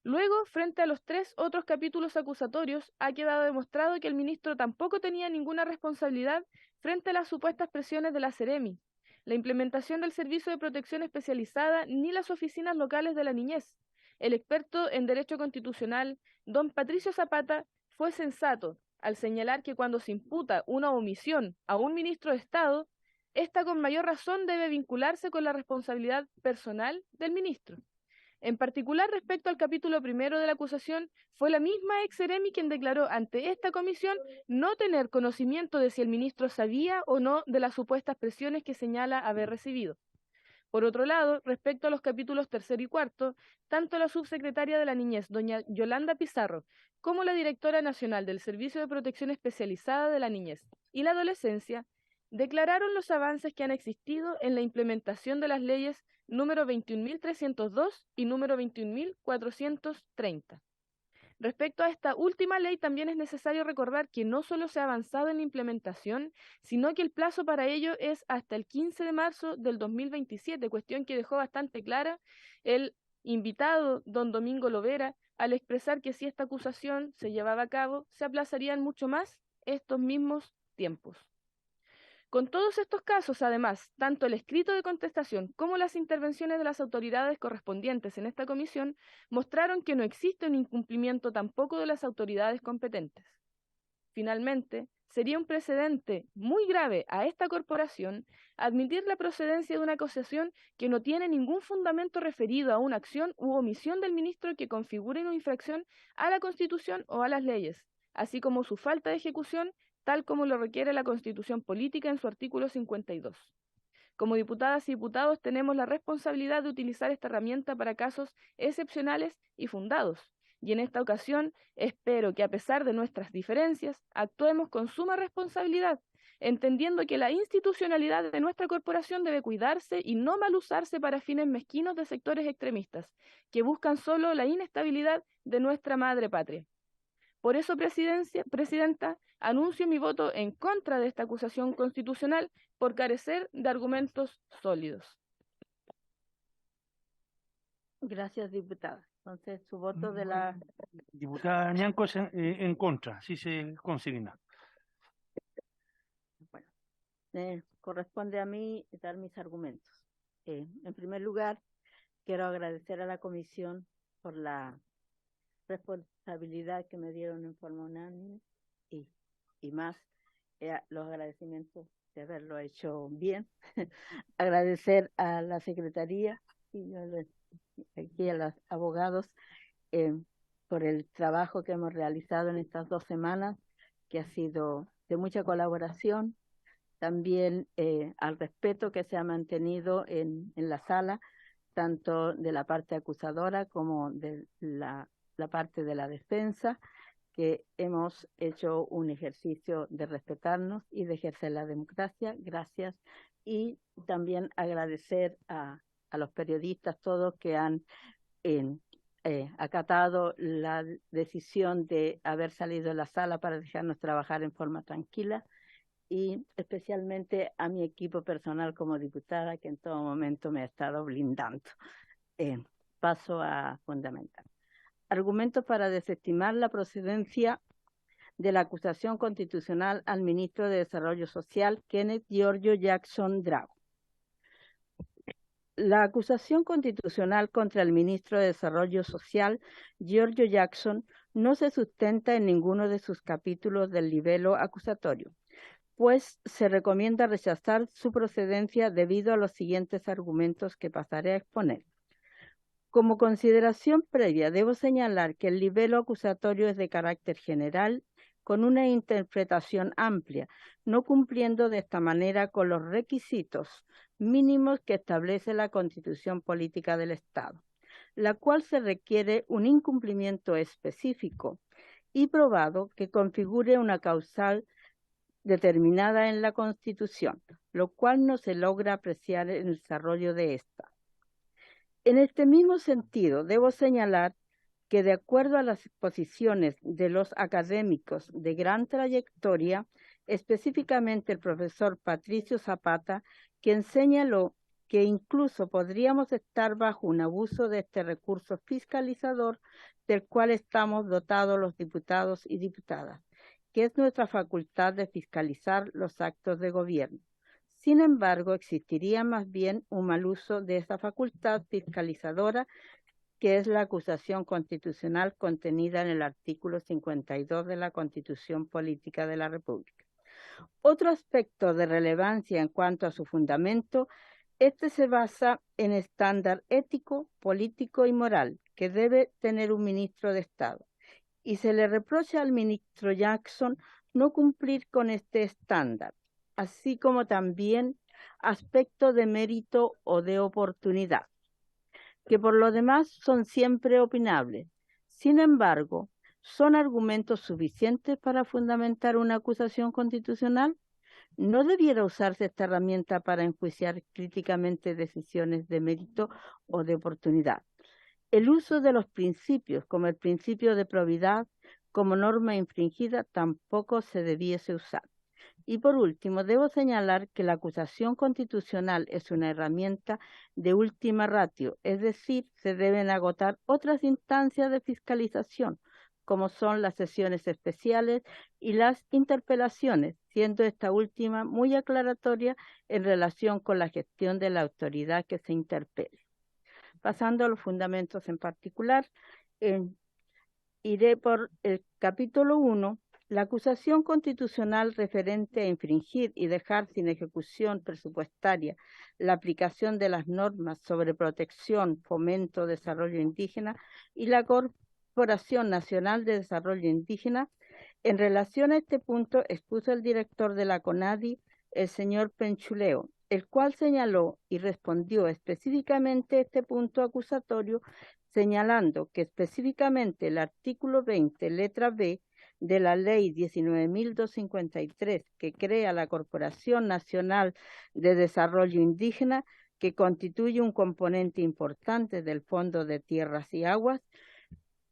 Luego, frente a los 3 otros capítulos acusatorios, ha quedado demostrado que el ministro tampoco tenía ninguna responsabilidad frente a las supuestas presiones de la Seremi, la implementación del Servicio de Protección Especializada ni las oficinas locales de la niñez. El experto en Derecho Constitucional, don Patricio Zapata, fue sensato al señalar que cuando se imputa una omisión a un ministro de Estado, esta con mayor razón debe vincularse con la responsabilidad personal del ministro. En particular, respecto al capítulo primero de la acusación, fue la misma ex-Seremi quien declaró ante esta comisión no tener conocimiento de si el ministro sabía o no de las supuestas presiones que señala haber recibido. Por otro lado, respecto a los capítulos tercero y cuarto, tanto la subsecretaria de la Niñez, doña Yolanda Pizarro, como la directora nacional del Servicio de Protección Especializada de la Niñez y la Adolescencia, declararon los avances que han existido en la implementación de las leyes número 21.302 y número 21.430. Respecto a esta última ley, también es necesario recordar que no solo se ha avanzado en la implementación, sino que el plazo para ello es hasta el 15 de marzo del 2027, cuestión que dejó bastante clara el invitado don Domingo Lovera al expresar que si esta acusación se llevaba a cabo, se aplazarían mucho más estos mismos tiempos. Con todos estos casos, además, tanto el escrito de contestación como las intervenciones de las autoridades correspondientes en esta comisión mostraron que no existe un incumplimiento tampoco de las autoridades competentes. Finalmente, sería un precedente muy grave a esta corporación admitir la procedencia de una acusación que no tiene ningún fundamento referido a una acción u omisión del ministro que configure una infracción a la Constitución o a las leyes, así como su falta de ejecución, tal como lo requiere la Constitución Política en su artículo 52. Como diputadas y diputados tenemos la responsabilidad de utilizar esta herramienta para casos excepcionales y fundados. Y en esta ocasión espero que a pesar de nuestras diferencias actuemos con suma responsabilidad, entendiendo que la institucionalidad de nuestra corporación debe cuidarse y no mal usarse para fines mezquinos de sectores extremistas, que buscan solo la inestabilidad de nuestra madre patria. Por eso, Presidenta, anuncio mi voto en contra de esta acusación constitucional por carecer de argumentos sólidos. Gracias, diputada. Entonces, su voto de la... Diputada Ñanco es en contra, sí se consigna. Bueno, corresponde a mí dar mis argumentos. En primer lugar, quiero agradecer a la comisión por la responsabilidad que me dieron en forma unánime y más los agradecimientos de haberlo hecho bien. Agradecer a la Secretaría y aquí a los abogados por el trabajo que hemos realizado en estas 2 semanas, que ha sido de mucha colaboración. También al respeto que se ha mantenido en la sala, tanto de la parte acusadora como de la parte de la defensa, que hemos hecho un ejercicio de respetarnos y de ejercer la democracia. Gracias. Y también agradecer a los periodistas todos que han acatado la decisión de haber salido de la sala para dejarnos trabajar en forma tranquila, y especialmente a mi equipo personal como diputada, que en todo momento me ha estado blindando. Paso a fundamentar. Argumentos para desestimar la procedencia de la acusación constitucional al ministro de Desarrollo Social, Kenneth Giorgio Jackson Drago. La acusación constitucional contra el ministro de Desarrollo Social, Giorgio Jackson, no se sustenta en ninguno de sus capítulos del libelo acusatorio, pues se recomienda rechazar su procedencia debido a los siguientes argumentos que pasaré a exponer. Como consideración previa, debo señalar que el libelo acusatorio es de carácter general, con una interpretación amplia, no cumpliendo de esta manera con los requisitos mínimos que establece la Constitución Política del Estado, la cual se requiere un incumplimiento específico y probado que configure una causal determinada en la Constitución, lo cual no se logra apreciar en el desarrollo de esta. En este mismo sentido, debo señalar que de acuerdo a las exposiciones de los académicos de gran trayectoria, específicamente el profesor Patricio Zapata, quien señaló que incluso podríamos estar bajo un abuso de este recurso fiscalizador del cual estamos dotados los diputados y diputadas, que es nuestra facultad de fiscalizar los actos de gobierno. Sin embargo, existiría más bien un mal uso de esa facultad fiscalizadora, que es la acusación constitucional contenida en el artículo 52 de la Constitución Política de la República. Otro aspecto de relevancia en cuanto a su fundamento, este se basa en estándar ético, político y moral que debe tener un ministro de Estado, y se le reprocha al ministro Jackson no cumplir con este estándar, así como también aspectos de mérito o de oportunidad, que por lo demás son siempre opinables. Sin embargo, ¿son argumentos suficientes para fundamentar una acusación constitucional? ¿No debiera usarse esta herramienta para enjuiciar críticamente decisiones de mérito o de oportunidad? El uso de los principios, como el principio de probidad, como norma infringida, tampoco se debiese usar. Y por último, debo señalar que la acusación constitucional es una herramienta de última ratio, es decir, se deben agotar otras instancias de fiscalización, como son las sesiones especiales y las interpelaciones, siendo esta última muy aclaratoria en relación con la gestión de la autoridad que se interpele. Pasando a los fundamentos en particular, iré por el capítulo 1, La acusación constitucional referente a infringir y dejar sin ejecución presupuestaria la aplicación de las normas sobre protección, fomento, desarrollo indígena y la Corporación Nacional de Desarrollo Indígena. En relación a este punto expuso el director de la CONADI, el señor Penchuleo, el cual señaló y respondió específicamente este punto acusatorio, señalando que específicamente el artículo 20, letra B, de la Ley 19.253, que crea la Corporación Nacional de Desarrollo Indígena, que constituye un componente importante del Fondo de Tierras y Aguas,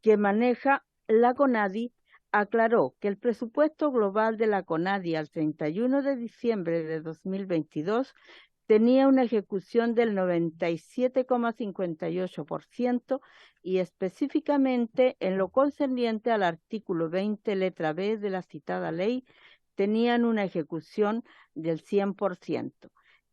que maneja la CONADI, aclaró que el presupuesto global de la CONADI al 31 de diciembre de 2022 tenía una ejecución del 97,58% y específicamente en lo concerniente al artículo 20, letra B de la citada ley, tenían una ejecución del 100%.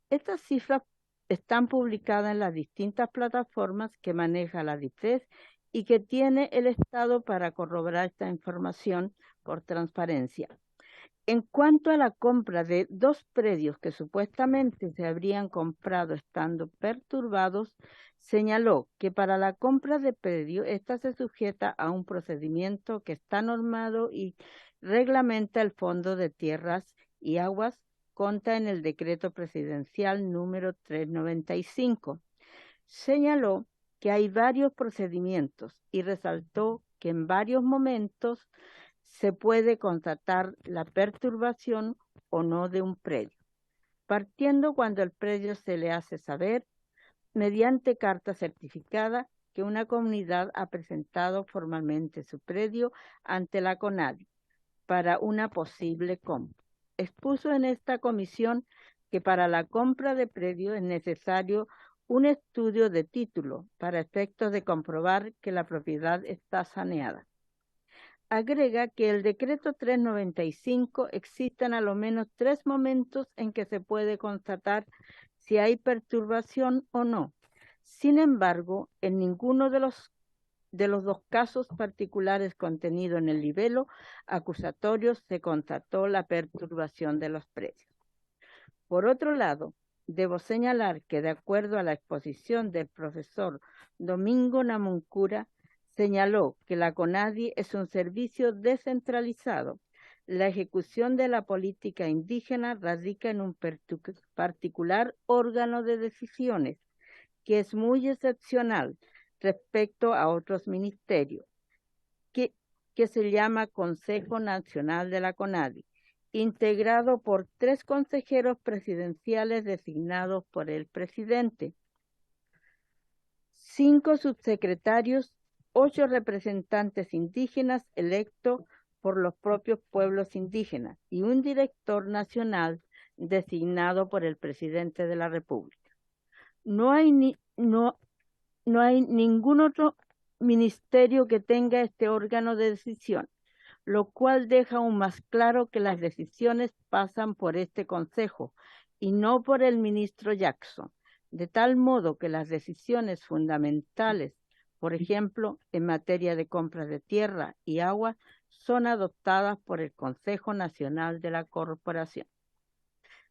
Estas cifras están publicadas en las distintas plataformas que maneja la DIFES y que tiene el Estado para corroborar esta información por transparencia. En cuanto a la compra de 2 predios que supuestamente se habrían comprado estando perturbados, señaló que para la compra de predios, esta se sujeta a un procedimiento que está normado y reglamenta el Fondo de Tierras y Aguas, consta en el Decreto Presidencial número 395. Señaló que hay varios procedimientos y resaltó que en varios momentos se puede constatar la perturbación o no de un predio, partiendo cuando el predio se le hace saber, mediante carta certificada, que una comunidad ha presentado formalmente su predio ante la CONADI para una posible compra. Expuso en esta comisión que para la compra de predio es necesario un estudio de título para efectos de comprobar que la propiedad está saneada. Agrega que el decreto 395 existen a lo menos 3 momentos en que se puede constatar si hay perturbación o no. Sin embargo, en ninguno de los 2 casos particulares contenidos en el libelo acusatorio se constató la perturbación de los predios. Por otro lado, debo señalar que de acuerdo a la exposición del profesor Domingo Namuncura, señaló que la CONADI es un servicio descentralizado. La ejecución de la política indígena radica en un particular órgano de decisiones, que es muy excepcional respecto a otros ministerios, que se llama Consejo Nacional de la CONADI, integrado por 3 consejeros presidenciales designados por el presidente, 5 subsecretarios, 8 representantes indígenas electos por los propios pueblos indígenas y un director nacional designado por el presidente de la República. No hay ningún otro ministerio que tenga este órgano de decisión, lo cual deja aún más claro que las decisiones pasan por este consejo y no por el ministro Jackson, de tal modo que las decisiones fundamentales, por ejemplo, en materia de compras de tierra y agua, son adoptadas por el Consejo Nacional de la Corporación.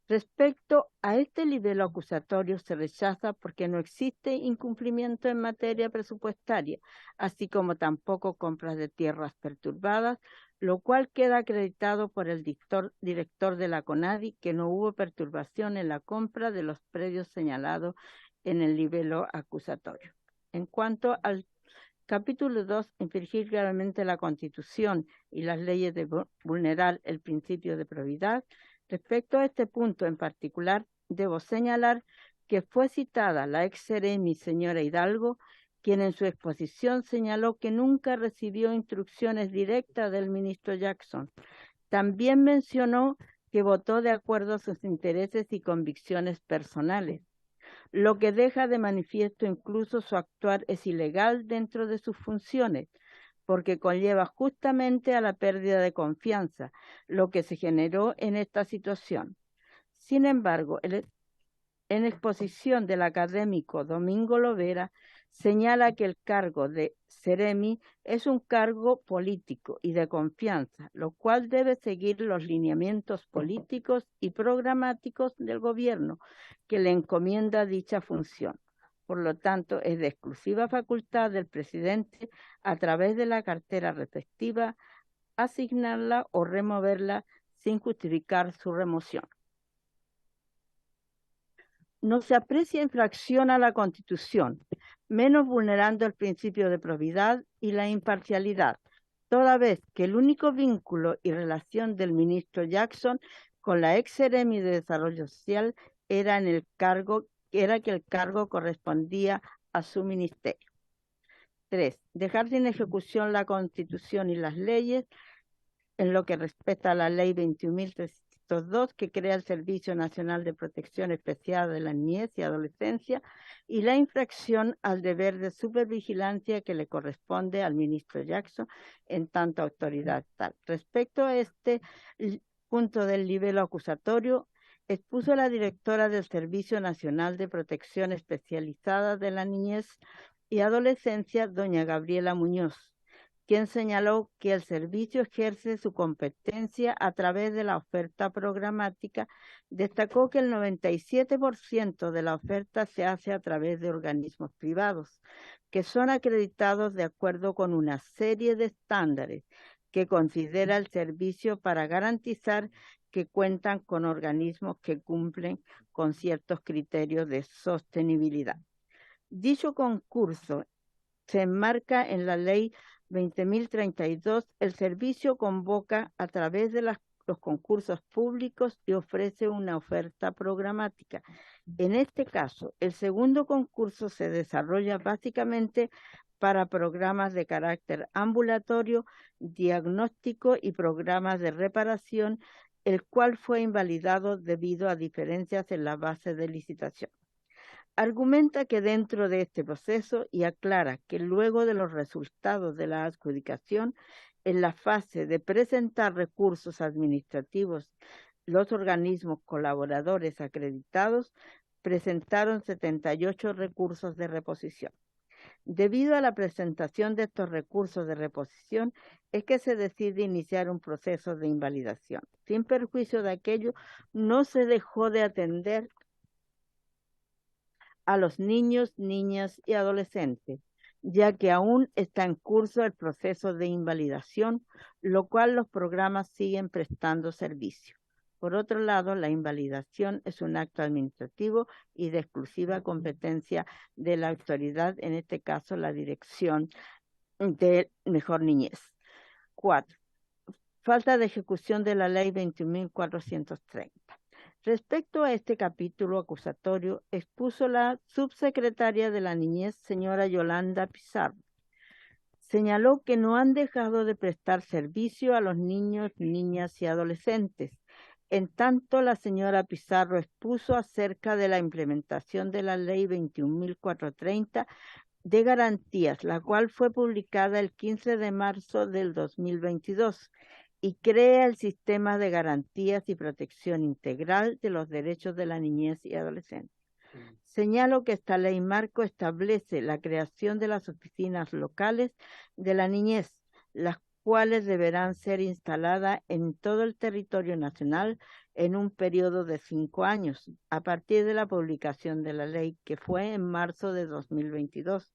Respecto a este libelo acusatorio se rechaza porque no existe incumplimiento en materia presupuestaria, así como tampoco compras de tierras perturbadas, lo cual queda acreditado por el director de la CONADI que no hubo perturbación en la compra de los predios señalados en el libelo acusatorio. En cuanto al capítulo 2, infringir gravemente la Constitución y las leyes de vulnerar el principio de probidad. Respecto a este punto en particular, debo señalar que fue citada la ex seremi señora Hidalgo, quien en su exposición señaló que nunca recibió instrucciones directas del ministro Jackson. También mencionó que votó de acuerdo a sus intereses y convicciones personales, lo que deja de manifiesto incluso su actuar es ilegal dentro de sus funciones, porque conlleva justamente a la pérdida de confianza, lo que se generó en esta situación. Sin embargo, en exposición del académico Domingo Lovera, señala que el cargo de Seremi es un cargo político y de confianza, lo cual debe seguir los lineamientos políticos y programáticos del gobierno que le encomienda dicha función. Por lo tanto, es de exclusiva facultad del presidente, a través de la cartera respectiva, asignarla o removerla sin justificar su remoción. No se aprecia infracción a la Constitución, menos vulnerando el principio de probidad y la imparcialidad, toda vez que el único vínculo y relación del ministro Jackson con la ex Seremi de Desarrollo Social era que el cargo correspondía a su ministerio. 3. Dejar sin ejecución la Constitución y las leyes en lo que respecta a la Ley 21.302, que crea el Servicio Nacional de Protección Especial de la Niñez y Adolescencia, y la infracción al deber de supervigilancia que le corresponde al ministro Jackson en tanto autoridad tal. Respecto a este punto del nivel acusatorio, expuso la directora del Servicio Nacional de Protección Especializada de la Niñez y Adolescencia, doña Gabriela Muñoz, quien señaló que el servicio ejerce su competencia a través de la oferta programática. Destacó que el 97% de la oferta se hace a través de organismos privados, que son acreditados de acuerdo con una serie de estándares que considera el servicio para garantizar que cuentan con organismos que cumplen con ciertos criterios de sostenibilidad. Dicho concurso se enmarca en la Ley 20.032. El servicio convoca a través de los concursos públicos y ofrece una oferta programática. En este caso, el segundo concurso se desarrolla básicamente para programas de carácter ambulatorio, diagnóstico y programas de reparación, el cual fue invalidado debido a diferencias en la base de licitación. Argumenta que dentro de este proceso, y aclara que luego de los resultados de la adjudicación, en la fase de presentar recursos administrativos, los organismos colaboradores acreditados presentaron 78 recursos de reposición. Debido a la presentación de estos recursos de reposición, es que se decide iniciar un proceso de invalidación. Sin perjuicio de aquello, no se dejó de atender a los niños, niñas y adolescentes, ya que aún está en curso el proceso de invalidación, lo cual los programas siguen prestando servicio. Por otro lado, la invalidación es un acto administrativo y de exclusiva competencia de la autoridad, en este caso la Dirección de Mejor Niñez. 4. Falta de ejecución de la Ley 21.430. Respecto a este capítulo acusatorio, expuso la subsecretaria de la Niñez, señora Yolanda Pizarro. Señaló que no han dejado de prestar servicio a los niños, niñas y adolescentes. En tanto, la señora Pizarro expuso acerca de la implementación de la Ley 21.430 de garantías, la cual fue publicada el 15 de marzo del 2022 y crea el sistema de garantías y protección integral de los derechos de la niñez y adolescente. Señalo que esta ley marco establece la creación de las oficinas locales de la niñez, las cuales deberán ser instaladas en todo el territorio nacional en un periodo de 5 años, a partir de la publicación de la ley, que fue en marzo de 2022.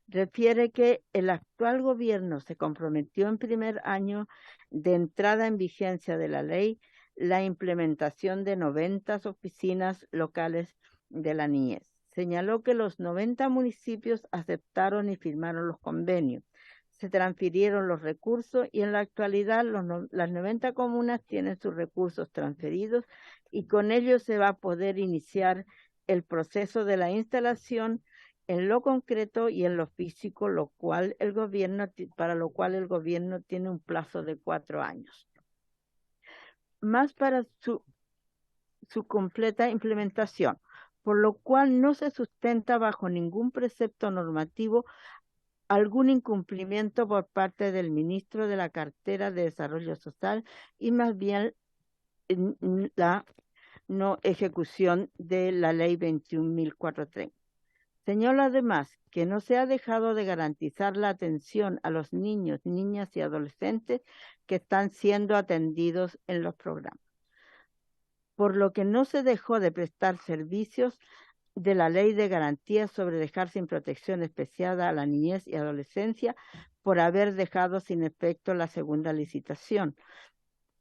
Refiere que el actual gobierno se comprometió en primer año de entrada en vigencia de la ley la implementación de 90 oficinas locales de la niñez. Señaló que los 90 municipios aceptaron y firmaron los convenios. Se transfirieron los recursos y en la actualidad las 90 comunas tienen sus recursos transferidos y con ello se va a poder iniciar el proceso de la instalación en lo concreto y en lo físico, para lo cual el gobierno tiene un plazo de 4 años. Más para su completa implementación, por lo cual no se sustenta bajo ningún precepto normativo algún incumplimiento por parte del ministro de la cartera de Desarrollo Social y más bien la no ejecución de la Ley 21.430. Señala además que no se ha dejado de garantizar la atención a los niños, niñas y adolescentes que están siendo atendidos en los programas, por lo que no se dejó de prestar servicios de la Ley de Garantías sobre dejar sin protección especial a la niñez y adolescencia por haber dejado sin efecto la segunda licitación.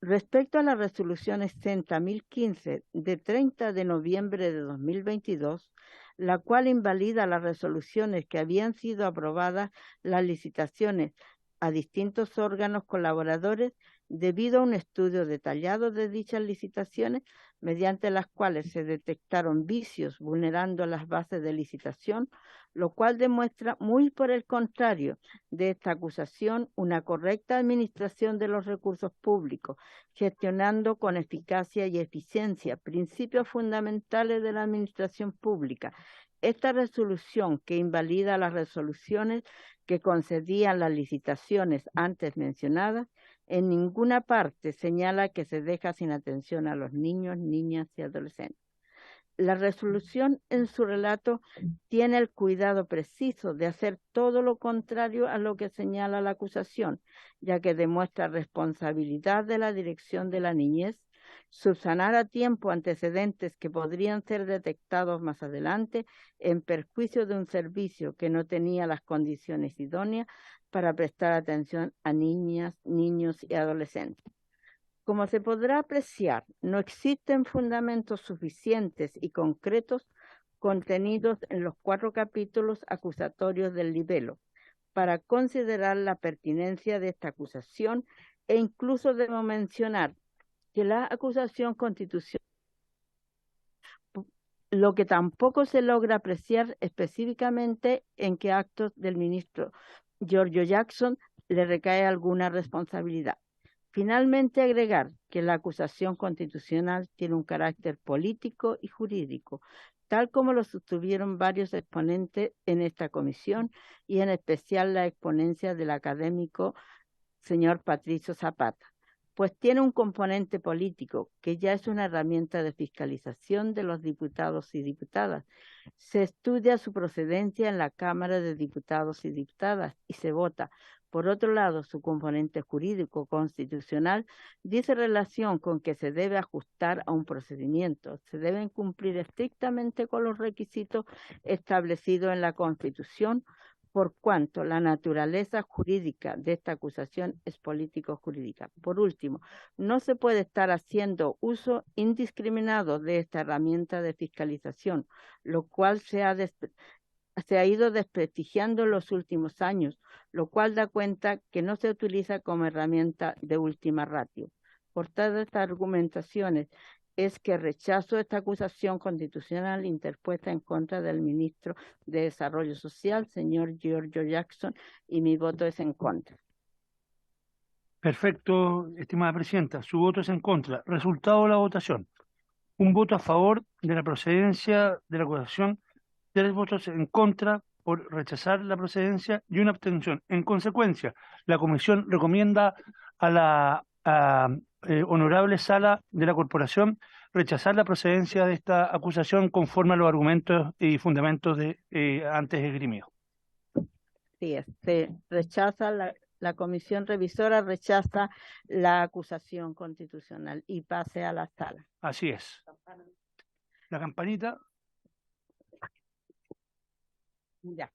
Respecto a la resolución 60.015 de 30 de noviembre de 2022, la cual invalida las resoluciones que habían sido aprobadas las licitaciones a distintos órganos colaboradores debido a un estudio detallado de dichas licitaciones, mediante las cuales se detectaron vicios vulnerando las bases de licitación, lo cual demuestra, muy por el contrario de esta acusación, una correcta administración de los recursos públicos, gestionando con eficacia y eficiencia principios fundamentales de la administración pública. Esta resolución, que invalida las resoluciones que concedían las licitaciones antes mencionadas, en ninguna parte señala que se deja sin atención a los niños, niñas y adolescentes. La resolución en su relato tiene el cuidado preciso de hacer todo lo contrario a lo que señala la acusación, ya que demuestra responsabilidad de la Dirección de la Niñez, subsanar a tiempo antecedentes que podrían ser detectados más adelante en perjuicio de un servicio que no tenía las condiciones idóneas para prestar atención a niñas, niños y adolescentes. Como se podrá apreciar, no existen fundamentos suficientes y concretos contenidos en los 4 capítulos acusatorios del libelo para considerar la pertinencia de esta acusación, e incluso debo mencionar que la acusación constitucional, lo que tampoco se logra apreciar específicamente en qué actos del ministro Giorgio Jackson le recae alguna responsabilidad. Finalmente, agregar que la acusación constitucional tiene un carácter político y jurídico, tal como lo sostuvieron varios exponentes en esta comisión, y en especial la exponencia del académico señor Patricio Zapata, pues tiene un componente político que ya es una herramienta de fiscalización de los diputados y diputadas. Se estudia su procedencia en la Cámara de Diputados y Diputadas y se vota. Por otro lado, su componente jurídico constitucional dice relación con que se debe ajustar a un procedimiento, se deben cumplir estrictamente con los requisitos establecidos en la Constitución, por cuanto la naturaleza jurídica de esta acusación es político-jurídica. Por último, no se puede estar haciendo uso indiscriminado de esta herramienta de fiscalización, lo cual se ha ido desprestigiando en los últimos años, lo cual da cuenta que no se utiliza como herramienta de última ratio. Por todas estas argumentaciones, es que rechazo esta acusación constitucional interpuesta en contra del ministro de Desarrollo Social, señor Giorgio Jackson, y mi voto es en contra. Perfecto, estimada presidenta. Su voto es en contra. Resultado de la votación. Un voto a favor de la procedencia de la acusación, 3 votos en contra por rechazar la procedencia y una abstención. En consecuencia, la comisión recomienda a la honorable sala de la corporación rechazar la procedencia de esta acusación conforme a los argumentos y fundamentos antes esgrimidos. Sí, rechaza la comisión revisora rechaza la acusación constitucional y pase a la sala. Así es. La campanita. Ya.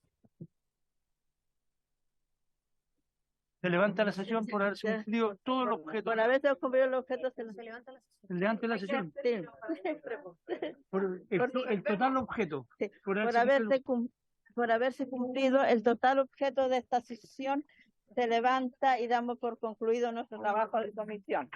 Se levanta la sesión por haberse cumplido todos los objetos. Por haberse cumplido los objetos, se levanta la sesión. Se levanta la sesión. Sí. Por el total objeto. Sí. Por haberse cumplido el total objeto de esta sesión, se levanta y damos por concluido nuestro trabajo de comisión.